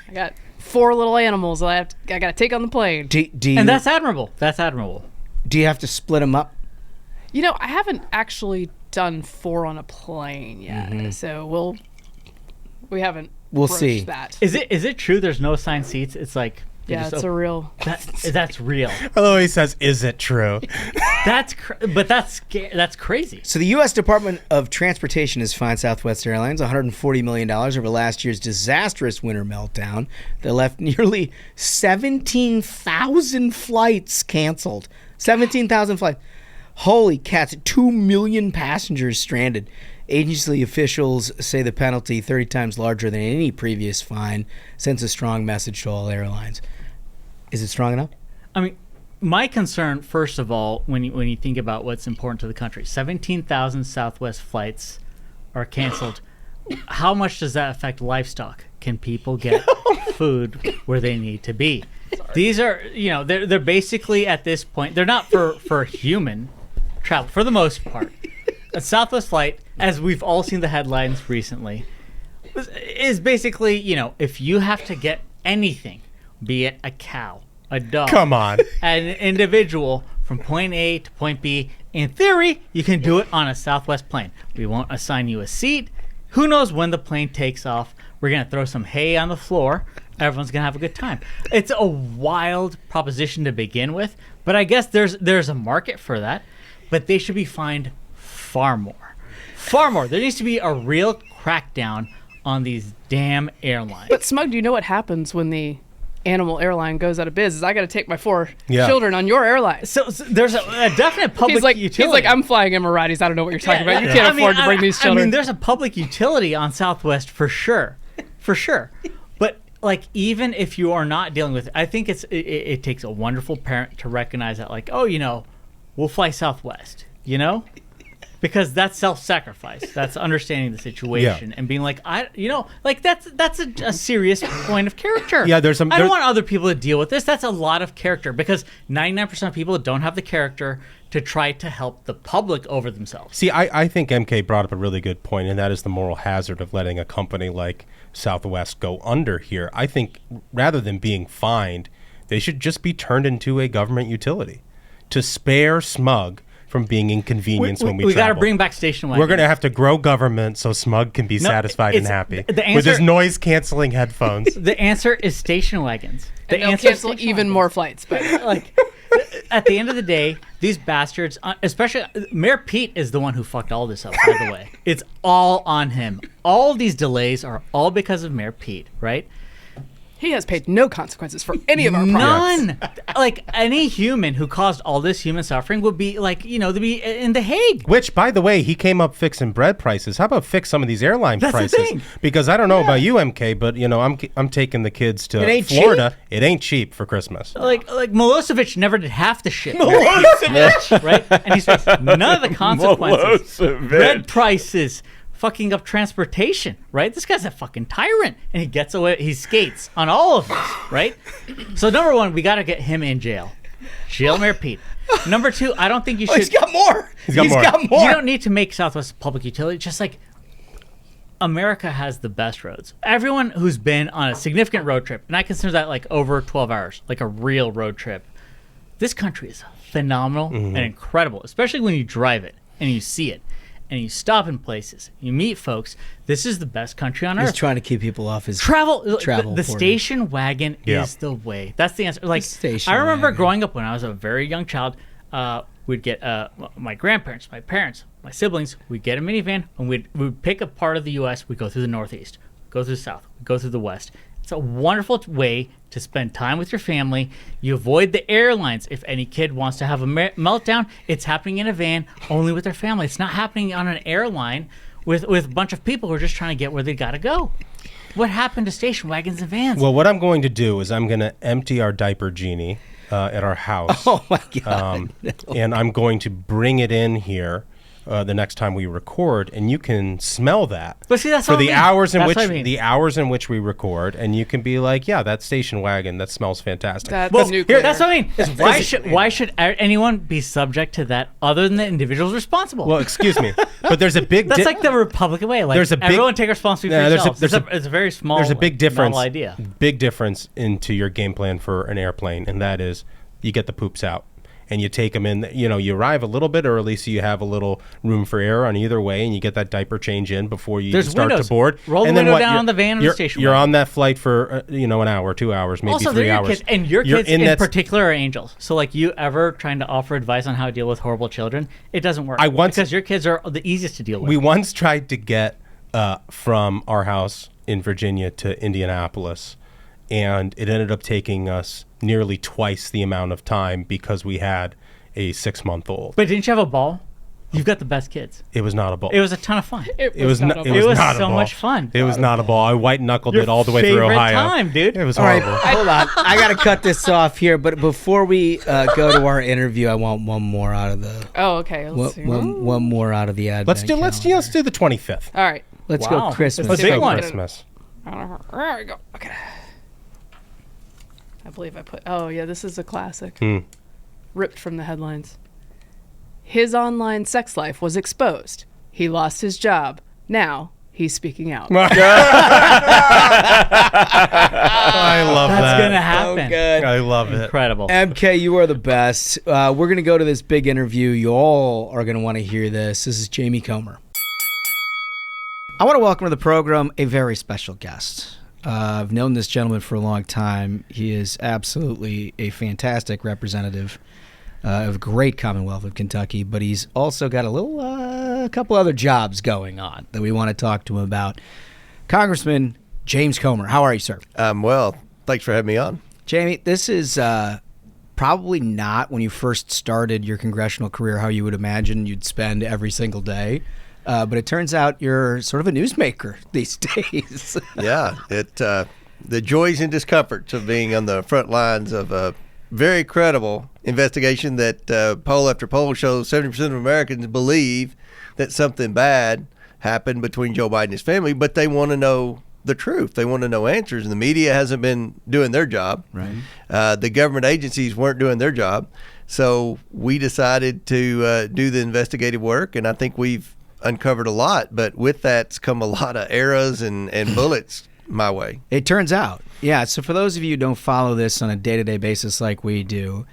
I got 4 little animals that I got to take on the plane.
Do you?
And that's admirable. That's admirable.
Do you have to split them up?
You know, I haven't actually done 4 on a plane yet, so we haven't.
We'll
broached
see.
that.
Is it true there's no assigned seats? It's like... you
Yeah,
just
it's a real.
that's real.
Although he says, "Is it true?"
That's crazy.
So the U.S. Department of Transportation has fined Southwest Airlines $140 million over last year's disastrous winter meltdown that left nearly 17,000 flights canceled. 17,000 flights. Holy cats. 2 million passengers stranded. Agency officials say the penalty 30 times larger than any previous fine sends a strong message to all airlines. Is it strong enough?
I mean, my concern, first of all, when you think about what's important to the country, 17,000 Southwest flights are canceled. How much does that affect livestock? Can people get food where they need to be? These are, they're basically at this point, they're not for human travel for the most part. A Southwest flight, as we've all seen the headlines recently, is basically, if you have to get anything, be it a cow, a dog,
Come on.
an individual from point A to point B. In theory, you can do it on a Southwest plane. We won't assign you a seat. Who knows when the plane takes off? We're going to throw some hay on the floor. Everyone's going to have a good time. It's a wild proposition to begin with, but I guess there's a market for that. But they should be fined far more. Far more. There needs to be a real crackdown on these damn airlines.
But Smug, do you know what happens when the animal airline goes out of business? I got to take my 4 children on your airline.
So there's a definite public utility.
He's like, I'm flying Emiratis. I don't know what you're talking about. You can't afford to bring these children.
I mean, there's a public utility on Southwest for sure. For sure. But like, even if you are not dealing with it, I think it takes a wonderful parent to recognize that, like, oh, we'll fly Southwest, because that's self-sacrifice. That's understanding the situation and being like, that's a serious point of character.
Yeah, I
don't want other people to deal with this. That's a lot of character, because 99% of people don't have the character to try to help the public over themselves.
See, I think MK brought up a really good point, and that is the moral hazard of letting a company like Southwest go under here. I think rather than being fined, they should just be turned into a government utility to spare Smug from being inconvenienced when we travel.
We got to bring back station wagon.
We're going to have to grow government so Smug can be satisfied and happy with his noise-canceling headphones.
The answer is station wagons.
And they'll cancel even more flights. But
at the end of the day, these bastards, especially Mayor Pete is the one who fucked all this up, by the way. It's all on him. All these delays are all because of Mayor Pete, right?
He has paid no consequences for any of our problems.
None. Like, any human who caused all this human suffering would be, to be in The Hague.
Which, by the way, he came up fixing bread prices. How about fix some of these airline prices?
The thing.
Because I don't know about you, MK, but, I'm taking the kids to Florida. Cheap. It ain't cheap for Christmas.
Like Milosevic never did half the shit. Milosevic! Right? And he's none of the consequences. Bread prices. Fucking up transportation, right? This guy's a fucking tyrant, and he gets away. He skates on all of this, right? So number one, we got to get him in jail. Jail Mayor Pete. Number two, I don't think you should.
He's got more.
He's got more.
You don't need to make Southwest a public utility. Just like America has the best roads. Everyone who's been on a significant road trip, and I consider that like over 12 hours, like a real road trip. This country is phenomenal and incredible, especially when you drive it and you see it. And you stop in places, you meet folks. This is the best country on earth.
He's trying to keep people off his
travel. The station wagon is the way. That's the answer. Like, I remember growing up when I was a very young child. We'd get my grandparents, my parents, my siblings. We'd get a minivan and we'd pick a part of the U.S. We'd go through the Northeast, go through the South, go through the West. It's a wonderful way to spend time with your family. You avoid the airlines. If any kid wants to have a meltdown, it's happening in a van only with their family. It's not happening on an airline with a bunch of people who are just trying to get where they got to go. What happened to station wagons and vans?
Well, what I'm going to do is I'm going to empty our diaper genie at our house.
Oh, my God.
And I'm going to bring it in here the next time we record, and you can smell that.
But see, that's
for
what
the
I mean.
hours in
That's
which
what I mean.
the hours in which we record, and you can be like, yeah, that station wagon that smells fantastic.
That's
Well,
nuclear.
that's what I mean. Why should anyone be subject to that other than the individuals responsible?
Well, excuse me, but there's a big.
That's like the Republican way. Like,
there's a big,
everyone take responsibility for themselves. It's a very small.
There's a big difference.
novel idea.
Big difference into your game plan for an airplane, and that is you get the poops out. And you take them in, you arrive a little bit early so you have a little room for error on either way, and you get that diaper change in before you start
windows.
to board.
Roll the
and then
window down on the van and the station
You're
wagon.
on that flight for, an hour, 2 hours, maybe
Also,
3
they're
hours.
your kids, and your
You're
kids in
that-
particular are angels. So, like, you ever trying to offer advice on how to deal with horrible children, it doesn't work. Because your kids are the easiest to deal with.
We once tried to get from our house in Virginia to Indianapolis, and it ended up taking us nearly twice the amount of time because we had a 6-month-old.
But didn't you have a ball? You've got the best kids.
It was not a ball.
It was a ton of fun.
It was not a ball.
It was
not a
so
ball.
much fun.
It was not a ball. I white knuckled
Your
it all the way through
favorite
Ohio.
time, dude.
It was
All right,
horrible.
hold on. I got to cut this off here, but before we go to our interview, I want one more out of the.
Oh, okay. Let's see.
One more out of the advent.
Let's do the 25th.
All right.
Let's
Wow.
go Christmas.
Let's do big one.
Christmas.
There we go. Okay. I believe I put. Oh yeah, this is a classic. Ripped from the headlines. His online sex life was exposed. He lost his job. Now he's speaking out.
I love
That's
that.
gonna happen.
good.
I love it.
Incredible.
MK, you are the best. We're going to go to this big interview. You all are going to want to hear this. This is Jamie Comer. I want to welcome to the program a very special guest. I've known this gentleman for a long time. He is absolutely a fantastic representative of a great Commonwealth of Kentucky, but he's also got a couple other jobs going on that we want to talk to him about. Congressman James Comer, how are you, sir?
Well, thanks for having me on.
Jamie, this is probably not when you first started your congressional career how you would imagine you'd spend every single day. But it turns out you're sort of a newsmaker these days.
Yeah, the joys and discomforts of being on the front lines of a very credible investigation that poll after poll shows 70% of Americans believe that something bad happened between Joe Biden and his family, but they want to know the truth. They want to know answers, and the media hasn't been doing their job.
Right.
The government agencies weren't doing their job, so we decided to do the investigative work, and I think we've uncovered a lot. But with that's come a lot of arrows and bullets my way.
It turns out. Yeah, so for those of you who don't follow this on a day-to-day basis like we do,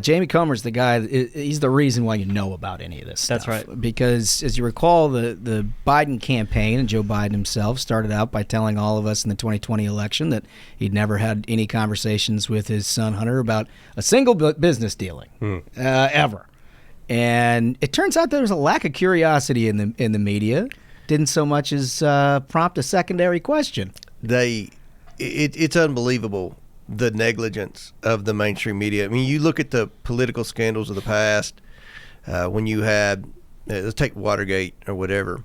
Jamie Comer's the guy, he's the reason why you know about any of this stuff.
That's right.
Because as you recall, the Biden campaign and Joe Biden himself started out by telling all of us in the 2020 election that he'd never had any conversations with his son Hunter about a single business dealing ever. And it turns out there was a lack of curiosity in the media. Didn't so much as prompt a secondary question.
It's unbelievable, the negligence of the mainstream media. I mean, you look at the political scandals of the past, when you had, let's take Watergate or whatever,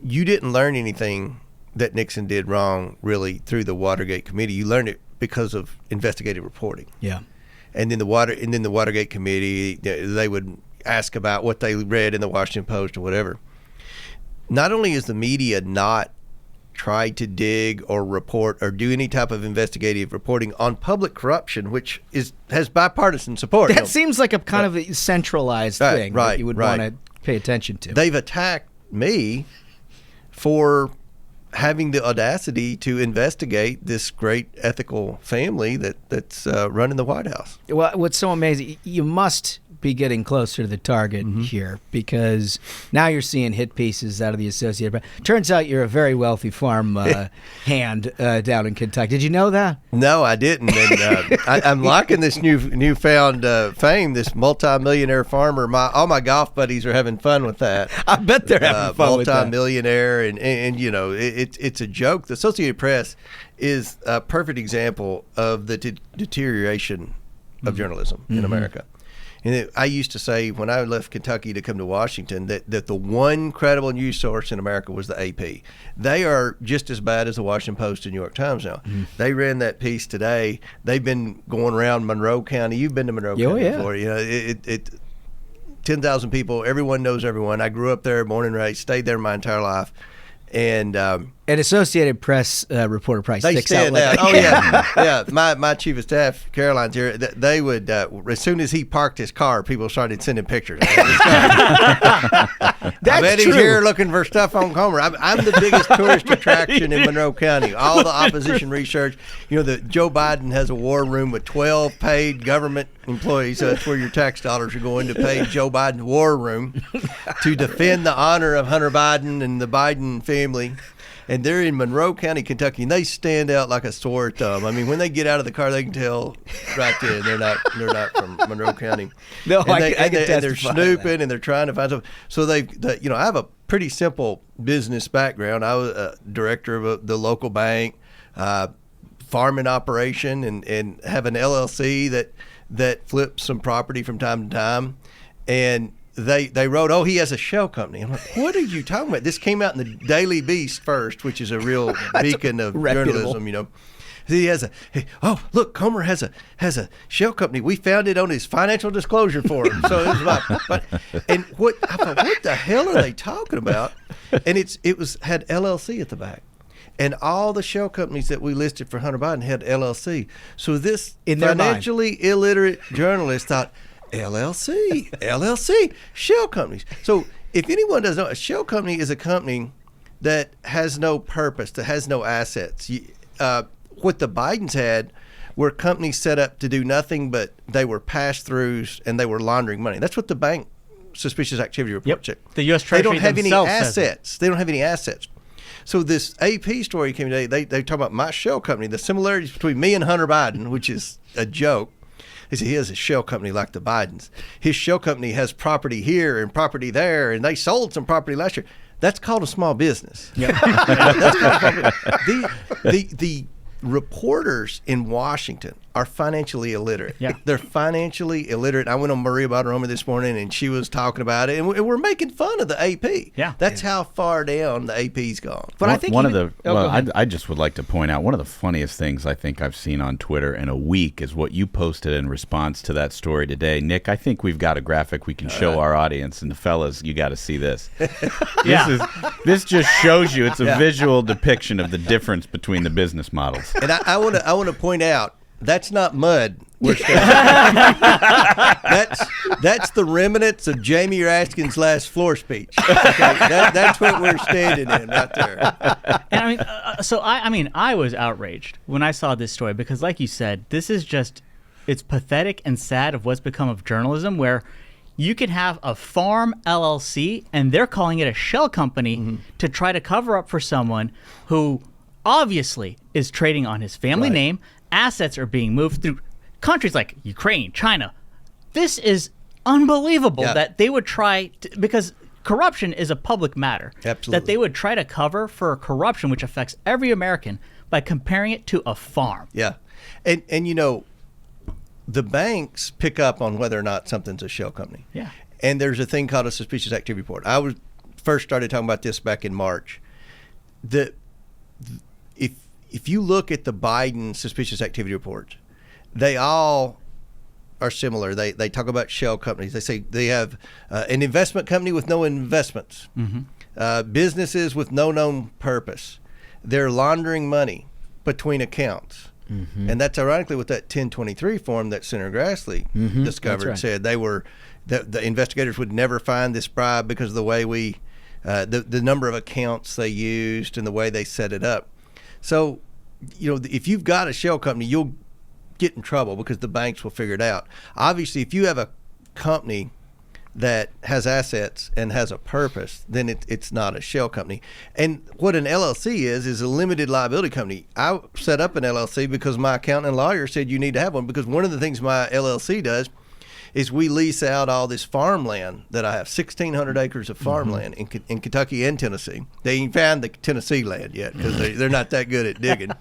you didn't learn anything that Nixon did wrong really through the Watergate committee. You learned it because of investigative reporting.
Yeah.
And then the Watergate committee, they would ask about what they read in the Washington Post or whatever. Not only is the media not tried to dig or report or do any type of investigative reporting on public corruption, which has bipartisan support.
That seems like a kind of a centralized thing that you would want to pay attention to.
They've attacked me for having the audacity to investigate this great ethical family that's running the White House.
Well, what's so amazing, you must be getting closer to the target here, because now you're seeing hit pieces out of the Associated Press. Turns out you're a very wealthy farm hand down in Kentucky. Did you know that?
No, I didn't. And I'm liking this newfound fame, this multi-millionaire farmer. All my golf buddies are having fun with that.
I bet they're having fun with that.
Multi-millionaire, and you know, it's a joke. The Associated Press is a perfect example of the deterioration of journalism in America. And I used to say when I left Kentucky to come to Washington that the one credible news source in America was the AP. They are just as bad as the Washington Post and New York Times now. They ran that piece today. They've been going around Monroe County. You've been to Monroe County before. You know, 10,000 people. Everyone knows everyone. I grew up there, born and raised, stayed there my entire life. And
Associated Press reporter probably
they
sticks out
stand
like
out. Oh yeah. My chief of staff, Caroline's here. They would as soon as he parked his car, people started sending pictures. I bet he's here looking for stuff on Comer. I'm the biggest tourist attraction in Monroe County. All the opposition research. You know, Joe Biden has a war room with 12 paid government employees. So that's where your tax dollars are going, to pay Joe Biden's war room to defend the honor of Hunter Biden and the Biden family. And they're in Monroe County, Kentucky, and they stand out like a sore thumb. I mean, when they get out of the car, they can tell right then they're not from Monroe County.
No,
and they're snooping and they're trying to find something. So I have a pretty simple business background. I was a director of the local bank, farming operation, and have an LLC that flips some property from time to time, and they wrote, he has a shell company. I'm like, what are you talking about? This came out in the Daily Beast first, which is a real beacon of journalism, you know. He has look, Comer has a shell company. We found it on his financial disclosure form. So it was and I thought, what the hell are they talking about? And it had LLC at the back. And all the shell companies that we listed for Hunter Biden had LLC. So this financially illiterate journalist thought, LLC, shell companies. So if anyone doesn't know, a shell company is a company that has no purpose, that has no assets. What the Bidens had were companies set up to do nothing, but they were pass-throughs and they were laundering money. That's what the bank suspicious activity report said.
The U.S. Treasury
They don't have any
themselves says it.
assets. They don't have any assets. So this AP story came today. They talk about my shell company, the similarities between me and Hunter Biden, which is a joke. He said he has a shell company like the Bidens. His shell company has property here and property there, and they sold some property last year. That's called a small business. Yep. That's called a small business. The reporters in Washington are financially illiterate.
Yeah.
They're financially illiterate. I went on Maria Bartiromo this morning, and she was talking about it, and we're making fun of the AP.
Yeah.
That's how far down the AP's gone.
But I think
I just would like to point out one of the funniest things I think I've seen on Twitter in a week is what you posted in response to that story today. Nick, I think we've got a graphic we can show our audience, and the fellas, you got to see this. This just shows you, it's a visual depiction of the difference between the business models.
And I want to point out, that's not mud. That's the remnants of Jamie Raskin's last floor speech. Okay? That's what we're standing in right there.
And I was outraged when I saw this story because, like you said, this is just, it's pathetic and sad of what's become of journalism, where you can have a farm LLC and they're calling it a shell company to try to cover up for someone who obviously is trading on his family name. Assets are being moved through countries like Ukraine, China. This is unbelievable that they would try to, because corruption is a public matter.
Absolutely.
That they would try to cover for corruption which affects every American by comparing it to a farm.
Yeah. And you know, the banks pick up on whether or not something's a shell company.
Yeah.
And there's a thing called a suspicious activity report. I was first started talking about this back in March. If you look at the Biden suspicious activity reports, they all are similar. They talk about shell companies. They say they have an investment company with no investments, businesses with no known purpose. They're laundering money between accounts. And that's ironically what that 1023 form that Senator Grassley discovered said. They were the investigators would never find this bribe because of the way the number of accounts they used and the way they set it up. So, you know, if you've got a shell company, you'll get in trouble because the banks will figure it out. Obviously, if you have a company that has assets and has a purpose, then it's not a shell company. And what an LLC is a limited liability company. I set up an LLC because my accountant and lawyer said you need to have one, because one of the things my LLC does is we lease out all this farmland that I have, 1,600 acres of farmland in Kentucky and Tennessee. They ain't found the Tennessee land yet because they're not that good at digging.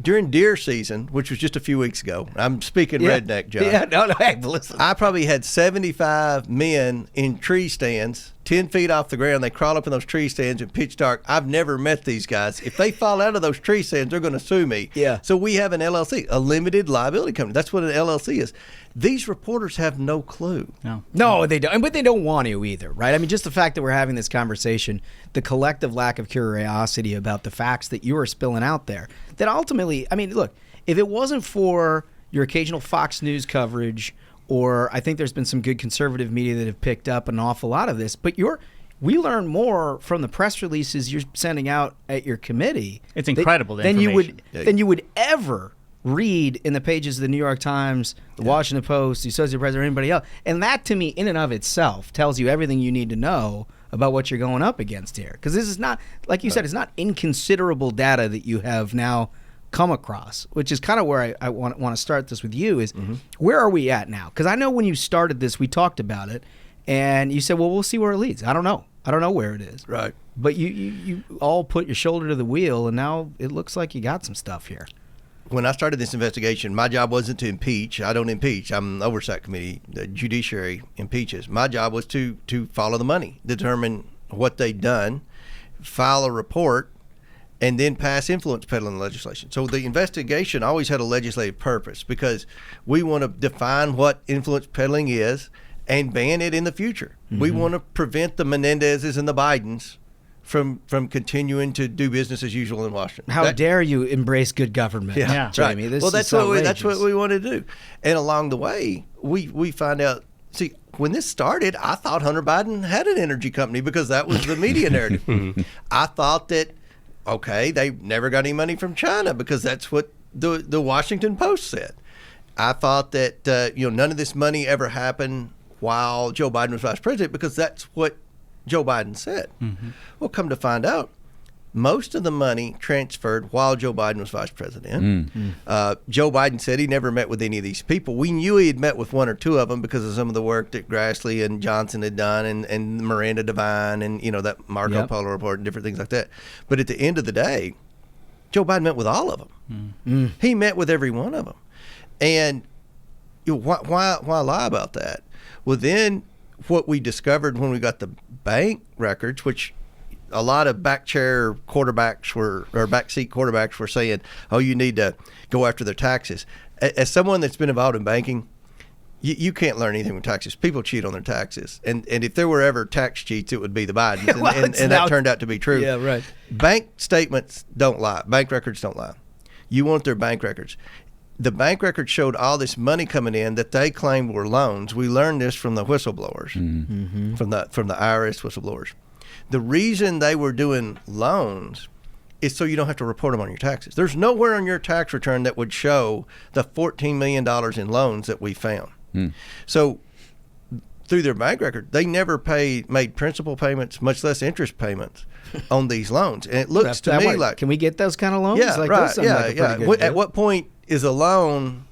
During deer season, which was just a few weeks ago, I'm speaking redneck, John.
Yeah, no, but listen.
I probably had 75 men in tree stands, 10 feet off the ground. They crawl up in those tree stands in pitch dark. I've never met these guys. If they fall out of those tree stands, they're going to sue me.
Yeah.
So we have an LLC, a limited liability company. That's what an LLC is. These reporters have no clue.
No, they don't. But they don't want to either, right? I mean, just the fact that we're having this conversation, the collective lack of curiosity about the facts that you are spilling out there, that ultimately, I mean, look, if it wasn't for your occasional Fox News coverage, or I think there's been some good conservative media that have picked up an awful lot of this, but we learn more from the press releases you're sending out at your committee.
It's incredible, the
than
information.
you would ever read in the pages of the New York Times, the Washington Post, the Associated Press, or anybody else. And that, to me, in and of itself, tells you everything you need to know about what you're going up against here. Because this is not, like you said, it's not inconsiderable data that you have now come across, which is kind of where I want to start this with you is, where are we at now? Because I know when you started this, we talked about it, and you said, well, we'll see where it leads. I don't know where it is.
Right.
But you all put your shoulder to the wheel, and now it looks like you got some stuff here.
When I started this investigation, my job wasn't to impeach. I don't impeach. I'm an oversight committee. The judiciary impeaches. My job was to follow the money, determine what they'd done, file a report, and then pass influence peddling legislation. So the investigation always had a legislative purpose because we want to define what influence peddling is and ban it in the future. We want to prevent the Menendezes and the Bidens from continuing to do business as usual in Washington.
How dare you embrace good government,
Yeah.
Jamie?
Right.
This
Well,
is
that's what we want to do. And along the way, we find out See, when this started, I thought Hunter Biden had an energy company because that was the media narrative. I thought that, okay, they never got any money from China because that's what the Washington Post said. I thought that none of this money ever happened while Joe Biden was vice president because that's what Joe Biden said. Well, come to find out, most of the money transferred while Joe Biden was vice president. Joe Biden said he never met with any of these people. We knew he had met with one or two of them because of some of the work that Grassley and Johnson had done and Miranda Devine and, that Marco Polo report and different things like that. But at the end of the day, Joe Biden met with all of them. He met with every one of them. And why lie about that? Well, then what we discovered when we got the bank records, which a lot of backseat quarterbacks were saying, oh, you need to go after their taxes. As someone that's been involved in banking, you can't learn anything from taxes. People cheat on their taxes. And if there were ever tax cheats, it would be the Bidens.
Well,
and that turned out to be true.
Yeah, right.
Bank statements don't lie. Bank records don't lie. You want their bank records. The bank records showed all this money coming in that they claimed were loans. We learned this from the whistleblowers, from the IRS whistleblowers. The reason they were doing loans is so you don't have to report them on your taxes. There's nowhere on your tax return that would show the $14 million in loans that we found. So through their bank record, they never made principal payments, much less interest payments on these loans. And it looks to me like...
Can we get those kind of loans?
Yeah, right.
Yeah.
At what point is a loan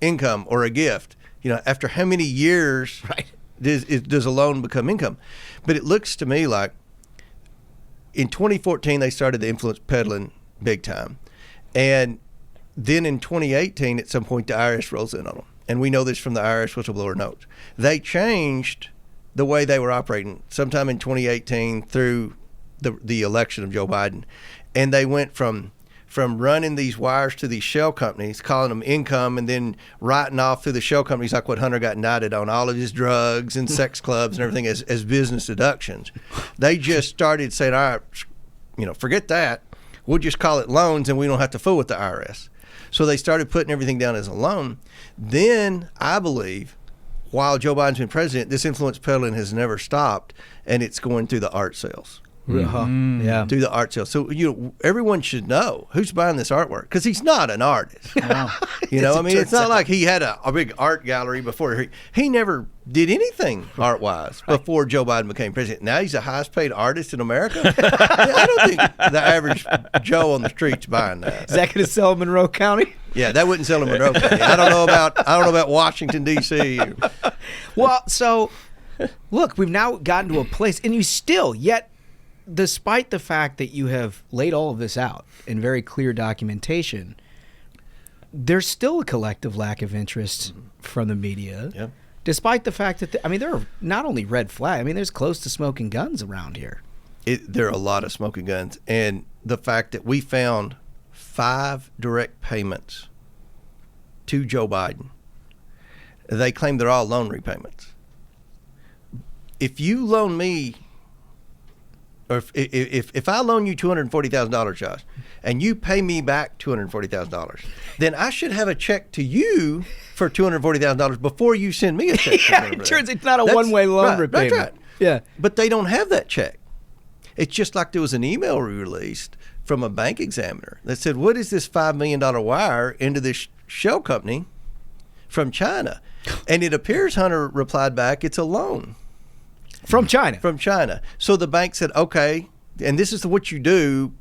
income or a gift? After how many years does a loan become income? But it looks to me like in 2014, they started the influence peddling big time. And then in 2018, at some point, the IRS rolls in on them. And we know this from the IRS whistleblower notes. They changed the way they were operating sometime in 2018 through the election of Joe Biden. And they went from running these wires to these shell companies, calling them income, and then writing off through the shell companies like what Hunter got indicted on, all of his drugs and sex clubs and everything as business deductions. They just started saying, all right, forget that. We'll just call it loans and we don't have to fool with the IRS. So they started putting everything down as a loan. Then I believe while Joe Biden's been president, this influence peddling has never stopped, and it's going through the art sales.
Yeah,
through the art sales. So everyone should know who's buying this artwork because he's not an artist. It's not like he had a big art gallery before. He never did anything art wise before Joe Biden became president. Now he's the highest paid artist in America. I don't think the average Joe on the street's buying that.
Is that going to sell in Monroe County?
Yeah, that wouldn't sell in Monroe County. I don't know about Washington D.C.
Well, so look, we've now gotten to a place, and you still yet. Despite the fact that you have laid all of this out in very clear documentation, there's still a collective lack of interest from the media.
Yeah.
Despite the fact that, there are not only red flags, there's close to smoking guns around here.
There are a lot of smoking guns. And the fact that we found 5 direct payments to Joe Biden, they claim they're all loan repayments. If you loan me... Or if I loan you $240,000, Josh, and you pay me back $240,000, then I should have a check to you for $240,000 before you send me a check.
It turns it's not a one-way loan repayment.
That's right.
Yeah,
but they don't have that check. It's just like there was an email released from a bank examiner that said, "What is this $5 million wire into this shell company from China?" And it appears Hunter replied back, "It's a loan."
From China.
From China. So the bank said, okay, and this is what you do.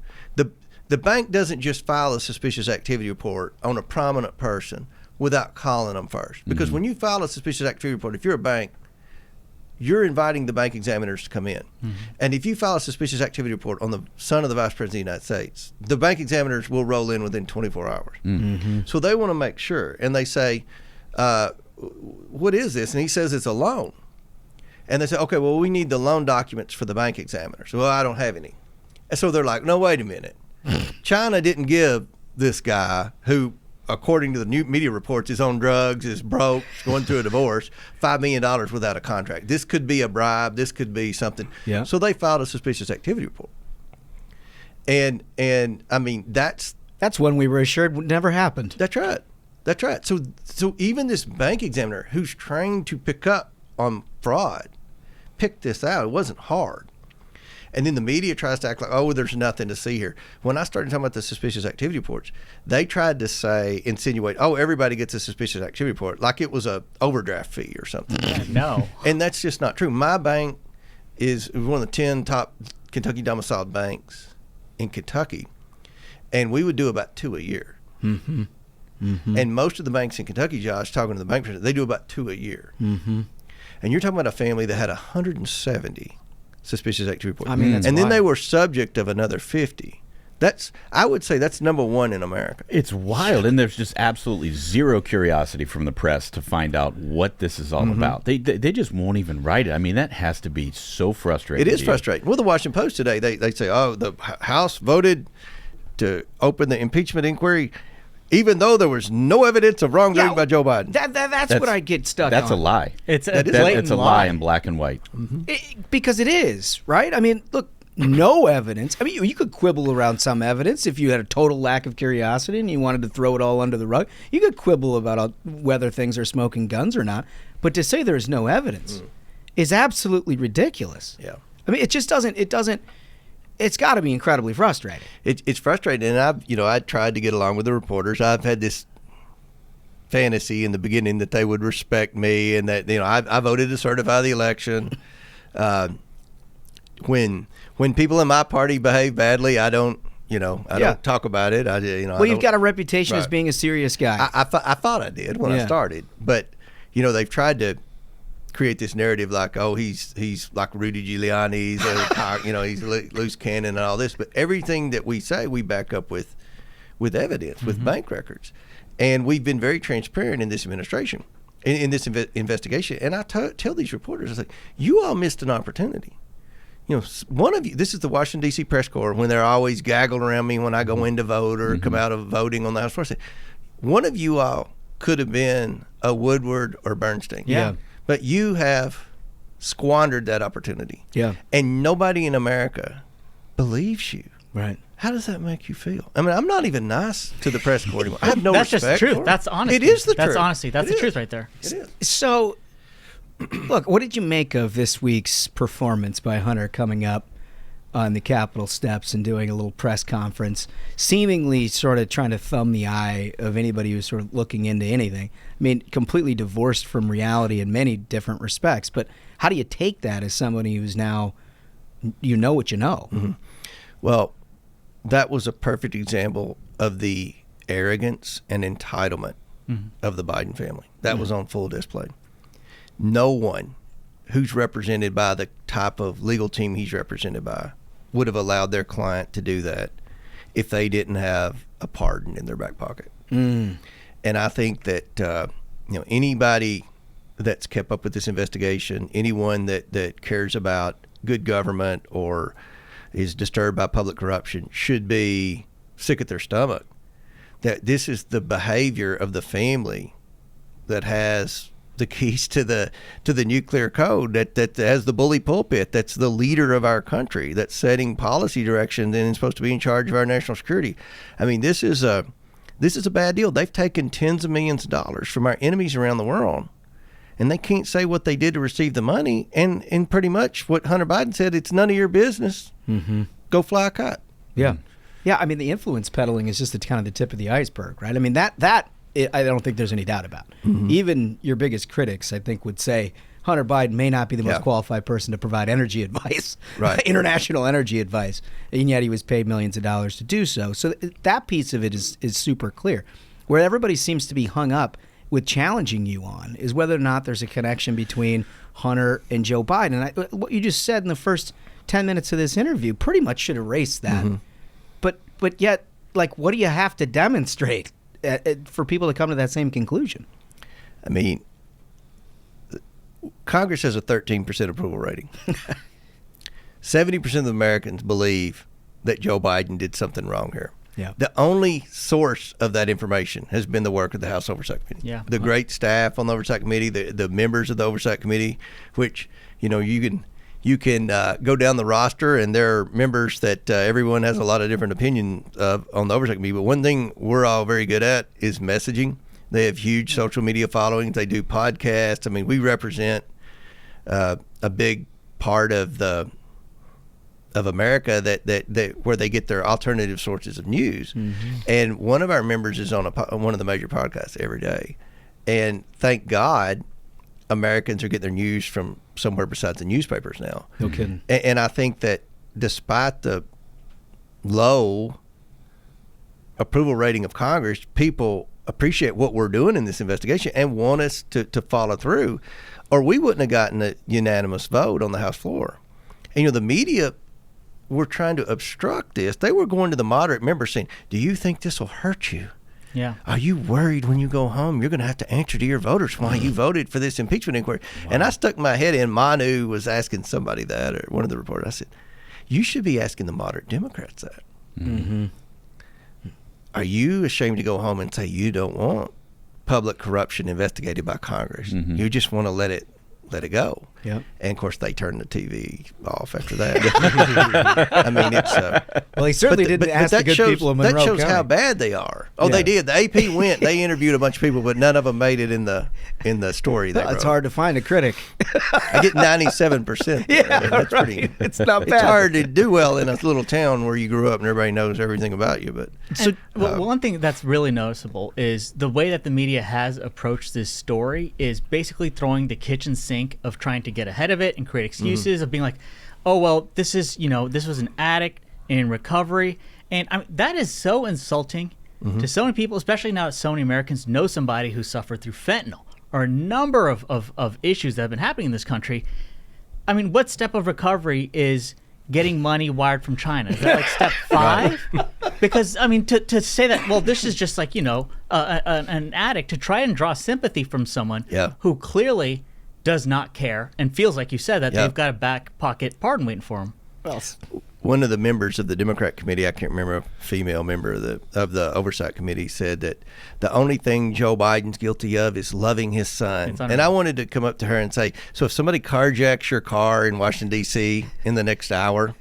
The bank doesn't just file a suspicious activity report on a prominent person without calling them first. Because when you file a suspicious activity report, if you're a bank, you're inviting the bank examiners to come in. And if you file a suspicious activity report on the son of the Vice President of the United States, the bank examiners will roll in within 24 hours. So they want to make sure. And they say, what is this? And he says it's a loan. And they say, okay, well, we need the loan documents for the bank examiners. Well, I don't have any. And so they're like, no, wait a minute. China didn't give this guy who, according to the new media reports, is on drugs, is broke, is going through a divorce, $5 million without a contract. This could be a bribe. This could be something.
Yeah.
So they filed a suspicious activity report. And that's
one we were assured would never happened.
That's right. So even this bank examiner who's trained to pick up on fraud picked this out. It wasn't hard. And then the media tries to act like, oh, there's nothing to see here. When I started talking about the suspicious activity reports, they tried to insinuate, oh, everybody gets a suspicious activity report, like it was a overdraft fee or something.
No.
And that's just not true. My bank is one of the 10 top Kentucky domiciled banks in Kentucky, and we would do about 2 a year.
Mm-hmm. Mm-hmm.
And most of the banks in Kentucky, Josh, talking to the bank president, they do about 2 a year.
Mm-hmm.
And you're talking about a family that had 170 suspicious activity reports.
I mean, that's
and then
wild.
they were subject of another 50. I would say that's number one in America.
It's wild, and there's just absolutely zero curiosity from the press to find out what this is all about. They just won't even write it. I mean, that has to be so frustrating.
It is frustrating. Well, the Washington Post today, they say, oh, the House voted to open the impeachment inquiry, even though there was no evidence of wrongdoing by Joe Biden.
That's what I get stuck on.
That's a lie.
It's a
That is
blatant
It's a lie in black and white.
Because it is, right? I mean, look, no evidence. I mean, you could quibble around some evidence if you had a total lack of curiosity and you wanted to throw it all under the rug. You could quibble about whether things are smoking guns or not. But to say there's no evidence is absolutely ridiculous.
Yeah.
I mean, it just doesn't. It's got to be incredibly frustrating.
It's frustrating, and I tried to get along with the reporters. I've had this fantasy in the beginning that they would respect me, and that I voted to certify the election. When people in my party behave badly, I don't talk about it.
Well, you've got a reputation as being a serious guy.
I thought I did when I started, but they've tried to create this narrative like, oh, he's like Rudy Giuliani, he's a loose cannon and all this. But everything that we say, we back up with evidence, with bank records, and we've been very transparent in this administration, in this investigation. And I tell these reporters, I say, you all missed an opportunity. One of you, this is the Washington, D.C. press corps, when they're always gaggling around me when I go in to vote or come out of voting on the House floor. One of you all could have been a Woodward or Bernstein.
Yeah.
But you have squandered that opportunity.
Yeah.
And nobody in America believes you.
Right.
How does that make you feel? I mean, I'm not even nice to the press corps anymore. I have no
That's
respect
just truth.
for it.
That's honesty.
It is the truth.
That's honesty. That's
It
the
is.
truth right there.
It is.
So, look, what did you make of this week's performance by Hunter coming up on the Capitol steps and doing a little press conference, seemingly sort of trying to thumb the eye of anybody who's sort of looking into anything? I mean, completely divorced from reality in many different respects. But how do you take that as somebody who's now, you know what you know?
Mm-hmm. Well, that was a perfect example of the arrogance and entitlement of the Biden family. That was on full display. No one who's represented by the type of legal team he's represented by would have allowed their client to do that if they didn't have a pardon in their back pocket. And I think that anybody that's kept up with this investigation, anyone that cares about good government or is disturbed by public corruption, should be sick at their stomach that this is the behavior of the family that has the keys to the nuclear code, that has the bully pulpit, that's the leader of our country, that's setting policy direction and is supposed to be in charge of our national security. I mean, this is a bad deal. They've taken tens of millions of dollars from our enemies around the world, and they can't say what they did to receive the money. And pretty much what Hunter Biden said, it's none of your business. Go fly a kite.
Yeah. Yeah, I mean, the influence peddling is just kind of the tip of the iceberg, right? I mean, that I don't think there's any doubt about. Even your biggest critics, I think, would say Hunter Biden may not be the most qualified person to provide energy advice,
right?
International energy advice, and yet he was paid millions of dollars to do so. So that piece of it is super clear. Where everybody seems to be hung up with challenging you on is whether or not there's a connection between Hunter and Joe Biden. And what you just said in the first 10 minutes of this interview pretty much should erase that. But yet, like, what do you have to demonstrate for people to come to that same conclusion?
I mean, Congress has a 13% approval rating. 70% of Americans believe that Joe Biden did something wrong here.
Yeah.
The only source of that information has been the work of the House Oversight Committee.
Yeah.
The great staff on the Oversight Committee, the members of the Oversight Committee, which, you can go down the roster, and there are members that everyone has a lot of different opinions of on the Oversight Committee. But one thing we're all very good at is messaging. They have huge social media followings. They do podcasts. I mean, we represent a big part of America that where they get their alternative sources of news. And one of our members is on one of the major podcasts every day, and thank God Americans are getting their news from somewhere besides the newspapers now.
No kidding.
And I think that despite the low approval rating of Congress, people appreciate what we're doing in this investigation and want us to follow through, or we wouldn't have gotten a unanimous vote on the House floor. And the media were trying to obstruct this. They were going to the moderate members saying, do you think this will hurt you?
Yeah.
Are you worried when you go home you're going to have to answer to your voters why you voted for this impeachment inquiry? Wow. And I stuck my head in. Manu was asking somebody that, or one of the reporters. I said, you should be asking the moderate Democrats that. Are you ashamed to go home and say you don't want public corruption investigated by Congress? You just want to let it go.
Yep.
And of course they turned the TV off after that. I mean, it's
well, he certainly didn't ask the good people of Monroe
That shows
County.
how bad they are. Oh, they did. The AP went. They interviewed a bunch of people, but none of them made it in the story. They
It's hard to find a critic.
I get 97%.
Yeah,
that's
right.
pretty.
It's not bad.
It's hard to do well in a little town where you grew up and everybody knows everything about you. But
One thing that's really noticeable is the way that the media has approached this story is basically throwing the kitchen sink of trying to get ahead of it and create excuses of being like, oh, well, this was an addict in recovery. And I mean, that is so insulting to so many people, especially now that so many Americans know somebody who suffered through fentanyl or a number of issues that have been happening in this country. I mean, what step of recovery is getting money wired from China? Is that like step 5? Because, I mean, to say that, well, this is just like, an addict, to try and draw sympathy from someone who clearly does not care and feels like you said that they've got a back pocket pardon waiting for them.
Well,
one of the members of the Democrat committee, I can't remember, a female member of the oversight committee, said that the only thing Joe Biden's guilty of is loving his son. And I wanted to come up to her and say, so if somebody carjacks your car in Washington, D.C. in the next hour,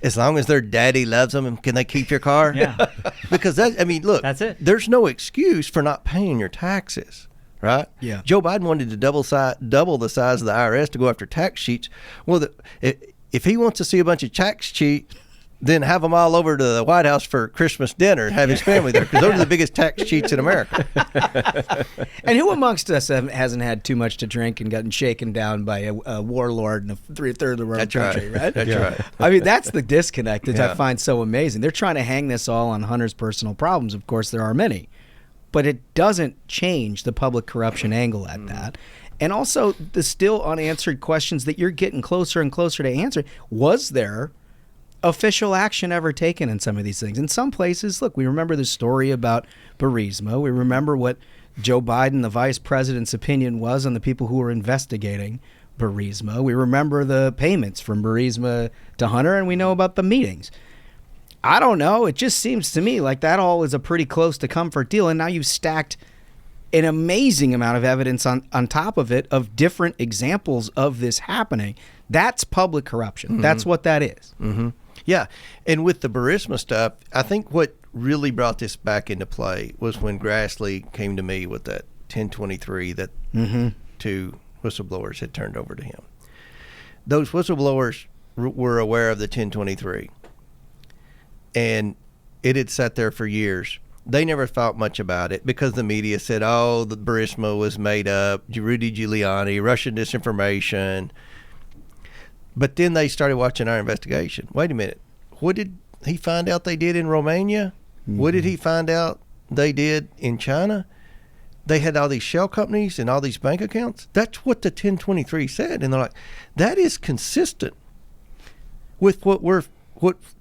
as long as their daddy loves them, can they keep your car?
Yeah.
Because, look,
that's it.
There's no excuse for not paying your taxes. Right?
Yeah.
Joe Biden wanted to double the size of the IRS to go after tax cheats. Well, if he wants to see a bunch of tax cheats, then have them all over to the White House for Christmas dinner, have his family there, because those are the biggest tax cheats in America.
And who amongst us hasn't had too much to drink and gotten shaken down by a warlord in a third of the world country, right?
That's right.
I mean, that's the disconnect that I find so amazing. They're trying to hang this all on Hunter's personal problems. Of course, there are many. But it doesn't change the public corruption angle at that. And also the still unanswered questions that you're getting closer and closer to answering. Was there official action ever taken in some of these things? In some places, look, we remember the story about Burisma. We remember what Joe Biden, the vice president's opinion was on the people who were investigating Burisma. We remember the payments from Burisma to Hunter, and we know about the meetings. I don't know. It just seems to me like that all is a pretty close to comfort deal. And now you've stacked an amazing amount of evidence on top of it of different examples of this happening. That's public corruption. That's what that is.
Yeah. And with the Burisma stuff, I think what really brought this back into play was when Grassley came to me with that 1023 that 2 whistleblowers had turned over to him. Those whistleblowers were aware of the 1023. And it had sat there for years. They never thought much about it because the media said, oh, the Burisma was made up, Rudy Giuliani, Russian disinformation. But then they started watching our investigation. Wait a minute. What did he find out they did in Romania? What did he find out they did in China? They had all these shell companies and all these bank accounts. That's what the 1023 said. And they're like, that is consistent with what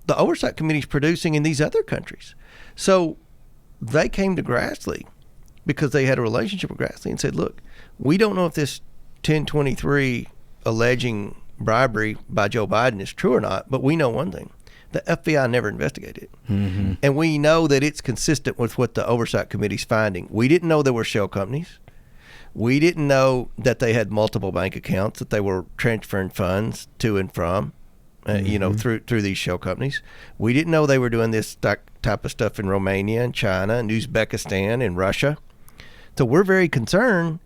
the oversight committee is producing in these other countries. So they came to Grassley because they had a relationship with Grassley and said, look, we don't know if this 1023 alleging bribery by Joe Biden is true or not, but we know one thing. The FBI never investigated it. And we know that it's consistent with what the oversight committee's finding. We didn't know there were shell companies. We didn't know that they had multiple bank accounts, that they were transferring funds to and from. Through these shell companies. We didn't know they were doing this type of stuff in Romania and China and Uzbekistan and Russia. So we're very concerned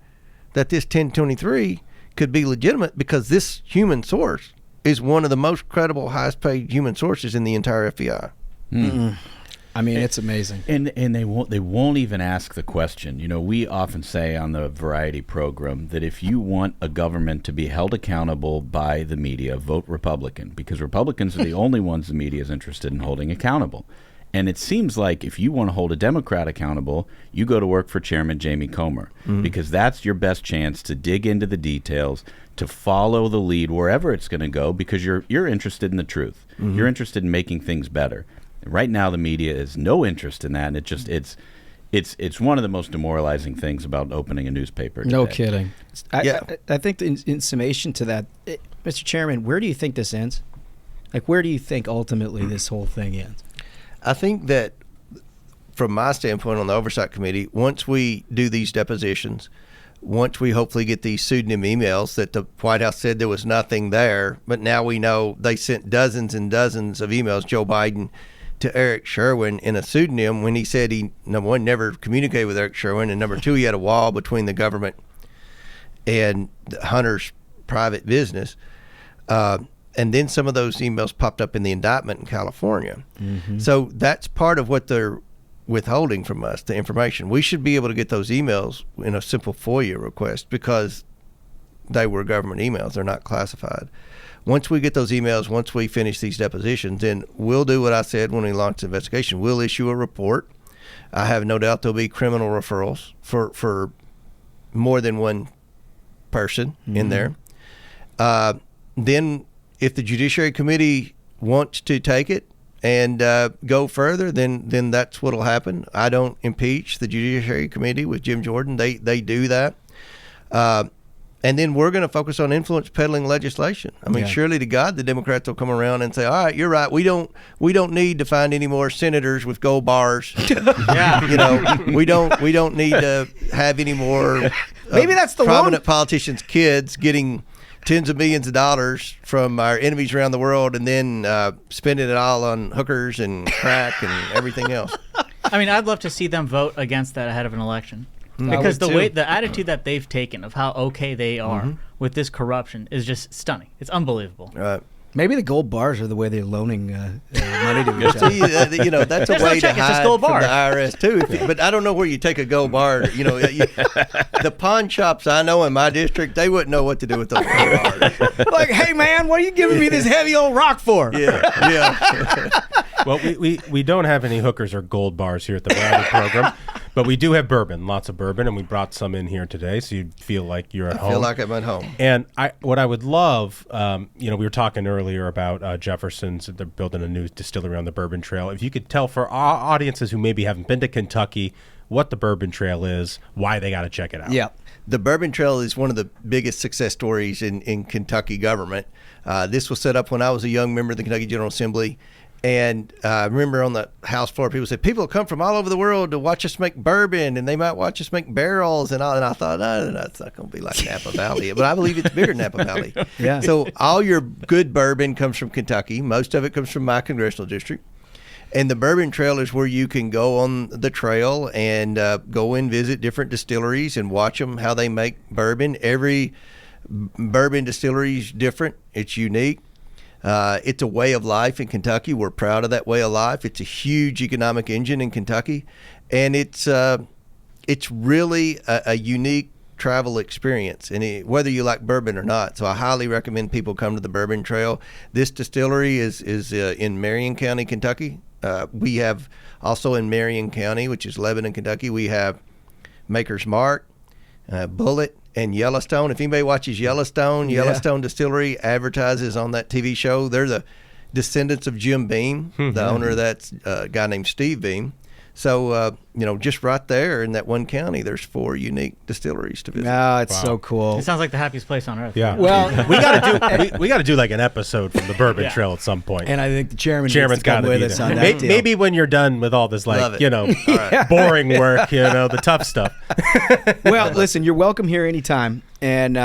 that this 1023 could be legitimate because this human source is one of the most credible, highest paid human sources in the entire FBI.
I mean, it's amazing.
And they won't even ask the question. You know, we often say on the Variety program that if you want a government to be held accountable by the media, vote Republican, because Republicans are the only ones the media is interested in holding accountable. And it seems like if you want to hold a Democrat accountable, you go to work for Chairman Jamie Comer, because that's your best chance to dig into the details, to follow the lead wherever it's going to go, because you're interested in the truth. You're interested in making things better. Right now, the media has no interest in that, and it's one of the most demoralizing things about opening a newspaper today.
No kidding. I think in summation to that, Mr. Chairman, where do you think this ends? Like, where do you think ultimately this whole thing ends?
I think that from my standpoint on the Oversight Committee, once we do these depositions, once we hopefully get these pseudonym emails that the White House said there was nothing there, but now we know they sent dozens and dozens of emails, Joe Biden, to Eric Sherwin in a pseudonym when he said he, number one, never communicated with Eric Sherwin, and number two, he had a wall between the government and Hunter's private business. And then some of those emails popped up in the indictment in California. So that's part of what they're withholding from us, the information. We should be able to get those emails in a simple FOIA request because they were government emails. They're not classified. Once we get those emails, once we finish these depositions, then we'll do what I said when we launched the investigation. We'll issue a report. I have no doubt there'll be criminal referrals for more than one person in there. Then if the Judiciary Committee wants to take it and go further, then that's what'll happen. I don't impeach the Judiciary Committee with Jim Jordan. They do that. And then we're going to focus on influence peddling legislation. I mean, surely to God, the Democrats will come around and say, "All right, you're right. We don't need to find any more senators with gold bars. You know, we don't need to have any more
Maybe that's the
prominent politicians' kids getting tens of millions of dollars from our enemies around the world and then spending it all on hookers and crack and everything else."
I mean, I'd love to see them vote against that ahead of an election. Because the attitude that they've taken of how okay they are with this corruption is just stunning. It's unbelievable.
Right.
Maybe the gold bars are the way they're loaning money to each other.
You know, that's a way to hide from the IRS too. But I don't know where you take a gold bar. You know, the pawn shops I know in my district, they wouldn't know what to do with those gold bars.
Like, hey man, what are you giving me this heavy old rock for?
Yeah.
Well, we don't have any hookers or gold bars here at the Ballot program, but we do have bourbon, lots of bourbon, and we brought some in here today, so you feel like you're at home.
I feel like I'm at home.
And what I would love, we were talking earlier about Jefferson's. They're building a new distillery on the Bourbon Trail. If you could tell for our audiences who maybe haven't been to Kentucky what the Bourbon Trail is, why they got to check it out.
Yeah. The Bourbon Trail is one of the biggest success stories in Kentucky government. This was set up when I was a young member of the Kentucky General Assembly. And I remember on the House floor, people said, people come from all over the world to watch us make bourbon, and they might watch us make barrels and all. And I thought, no, it's not going to be like Napa Valley. But I believe it's bigger than Napa Valley.
Yeah.
So all your good bourbon comes from Kentucky. Most of it comes from my congressional district. And the Bourbon Trail is where you can go on the trail and go and visit different distilleries and watch them, how they make bourbon. Every bourbon distillery is different. It's unique. It's a way of life in Kentucky. We're proud of that way of life. It's a huge economic engine in Kentucky, and it's really a unique travel experience, and whether you like bourbon or not. So I highly recommend people come to the Bourbon Trail. This distillery is in Marion County, Kentucky. We have also in Marion County, which is Lebanon, Kentucky, we have Maker's Mark, Bullet, and Yellowstone. If anybody watches Yellowstone Distillery advertises on that TV show. They're the descendants of Jim Beam. The owner of that's a guy named Steve Beam. So, just right there in that one county, there's 4 unique distilleries to visit.
Oh, it's so cool.
It sounds like the happiest place on earth.
Yeah.
Well,
we got to do like an episode from the Bourbon Trail at some point.
and I think the chairman's
Chairman's
got
got
to
to
with
be
us
there.
on that deal.
Maybe when you're done with all this,
Love it.
boring work, the tough stuff.
Well, listen, you're welcome here anytime. And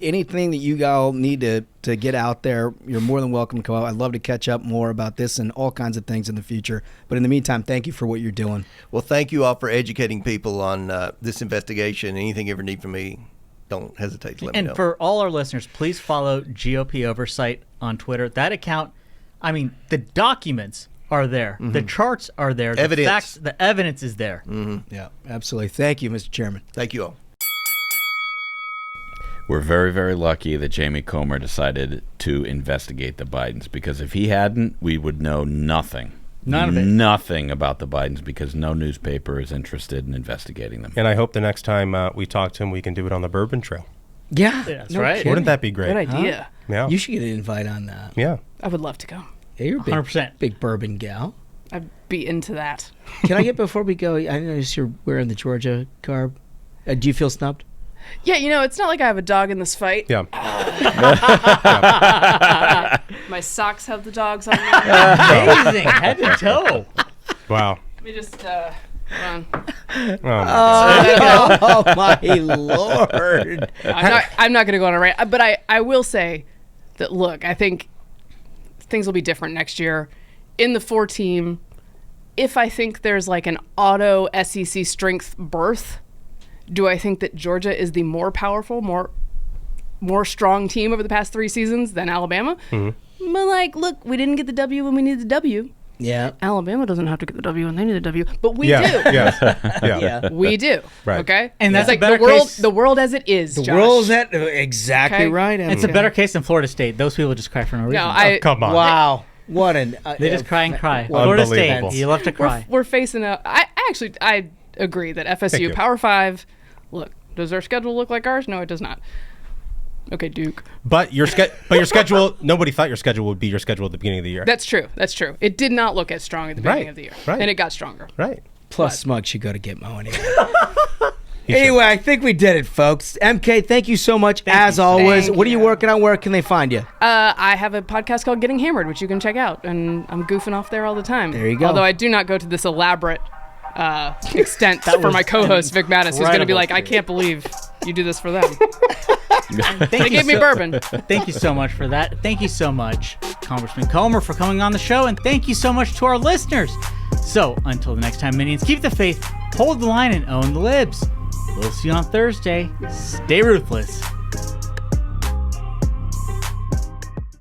anything that you all need to get out there, you're more than welcome to come out. I'd love to catch up more about this and all kinds of things in the future. But in the meantime, thank you for what you're doing.
Well, thank you all for educating people on this investigation. Anything you ever need from me, don't hesitate to let me
And
know.
for all our listeners, please follow GOP Oversight on Twitter. That account, I mean, the documents are there. The charts are there.
Evidence.
The facts, the evidence is there.
Yeah, absolutely. Thank you, Mr. Chairman.
Thank you all.
We're very, very lucky that Jamie Comer decided to investigate the Bidens, because if he hadn't, we would know nothing.
None of it.
Nothing about the Bidens, because no newspaper is interested in investigating them.
And I hope the next time we talk to him, we can do it on the Bourbon Trail.
Yeah,
That's right.
kidding.
Wouldn't that be great?
Good idea.
Yeah.
You should get an invite on that.
Yeah.
I would love to go.
Yeah, you're a big,
100%.
big bourbon gal.
I'd be into that.
Can I get, before we go, I notice you're wearing the Georgia garb. Do you feel snubbed?
Yeah, it's not like I have a dog in this fight.
Yeah.
My socks have the dogs on them.
Amazing. Head to toe.
Wow.
Let me just, hold on.
Oh, my Lord.
I'm not going to go on a rant, but I will say that, look, I think things will be different next year. In the 4-team, if I think there's like an auto SEC strength berth, do I think that Georgia is the more powerful, more strong team over the past 3 seasons than Alabama? But look, we didn't get the W when we needed the W.
Yeah.
Alabama doesn't have to get the W when they need the W, but we
Yeah.
do.
Yes. Yeah.
Yeah.
We do.
Right.
Okay?
And that's
It's like
a better
the world,
case-
the world as it is.
The
Josh.
world's at exactly
Okay.
right.
It's a better case than Florida State. Those people just cry for no reason.
No,
Come on.
Wow. What an.
They just cry and cry.
Well,
Florida State,
unbelievable.
you love to cry.
we're facing a. I agree that
Thank
FSU
you.
Power 5. Look, does their schedule look like ours? No, it does not. Okay, Duke.
But your schedule, nobody thought your schedule would be your schedule at the beginning of the year.
That's true. That's true. It did not look as strong at the beginning
Right,
of the year,
right.
and it got stronger.
Right.
Plus, Smug should go to Gitmo anyway. Anyway, I think we did it, folks. MK, thank you so much, as always.
Thank
What are you
you.
working on? Where can they find you?
I have a podcast called Getting Hammered, which you can check out, and I'm goofing off there all the time.
There you go.
Although I do not go to this elaborate extent for my co-host Vic Mattis, who's going to be like, I can't believe you do this for them. They gave me bourbon.
Thank you so much for that. Thank you so much, Congressman Comer, for coming on the show, and thank you so much to our listeners. So, until the next time, Minions, keep the faith, hold the line, and own the libs. We'll see you on Thursday. Stay ruthless.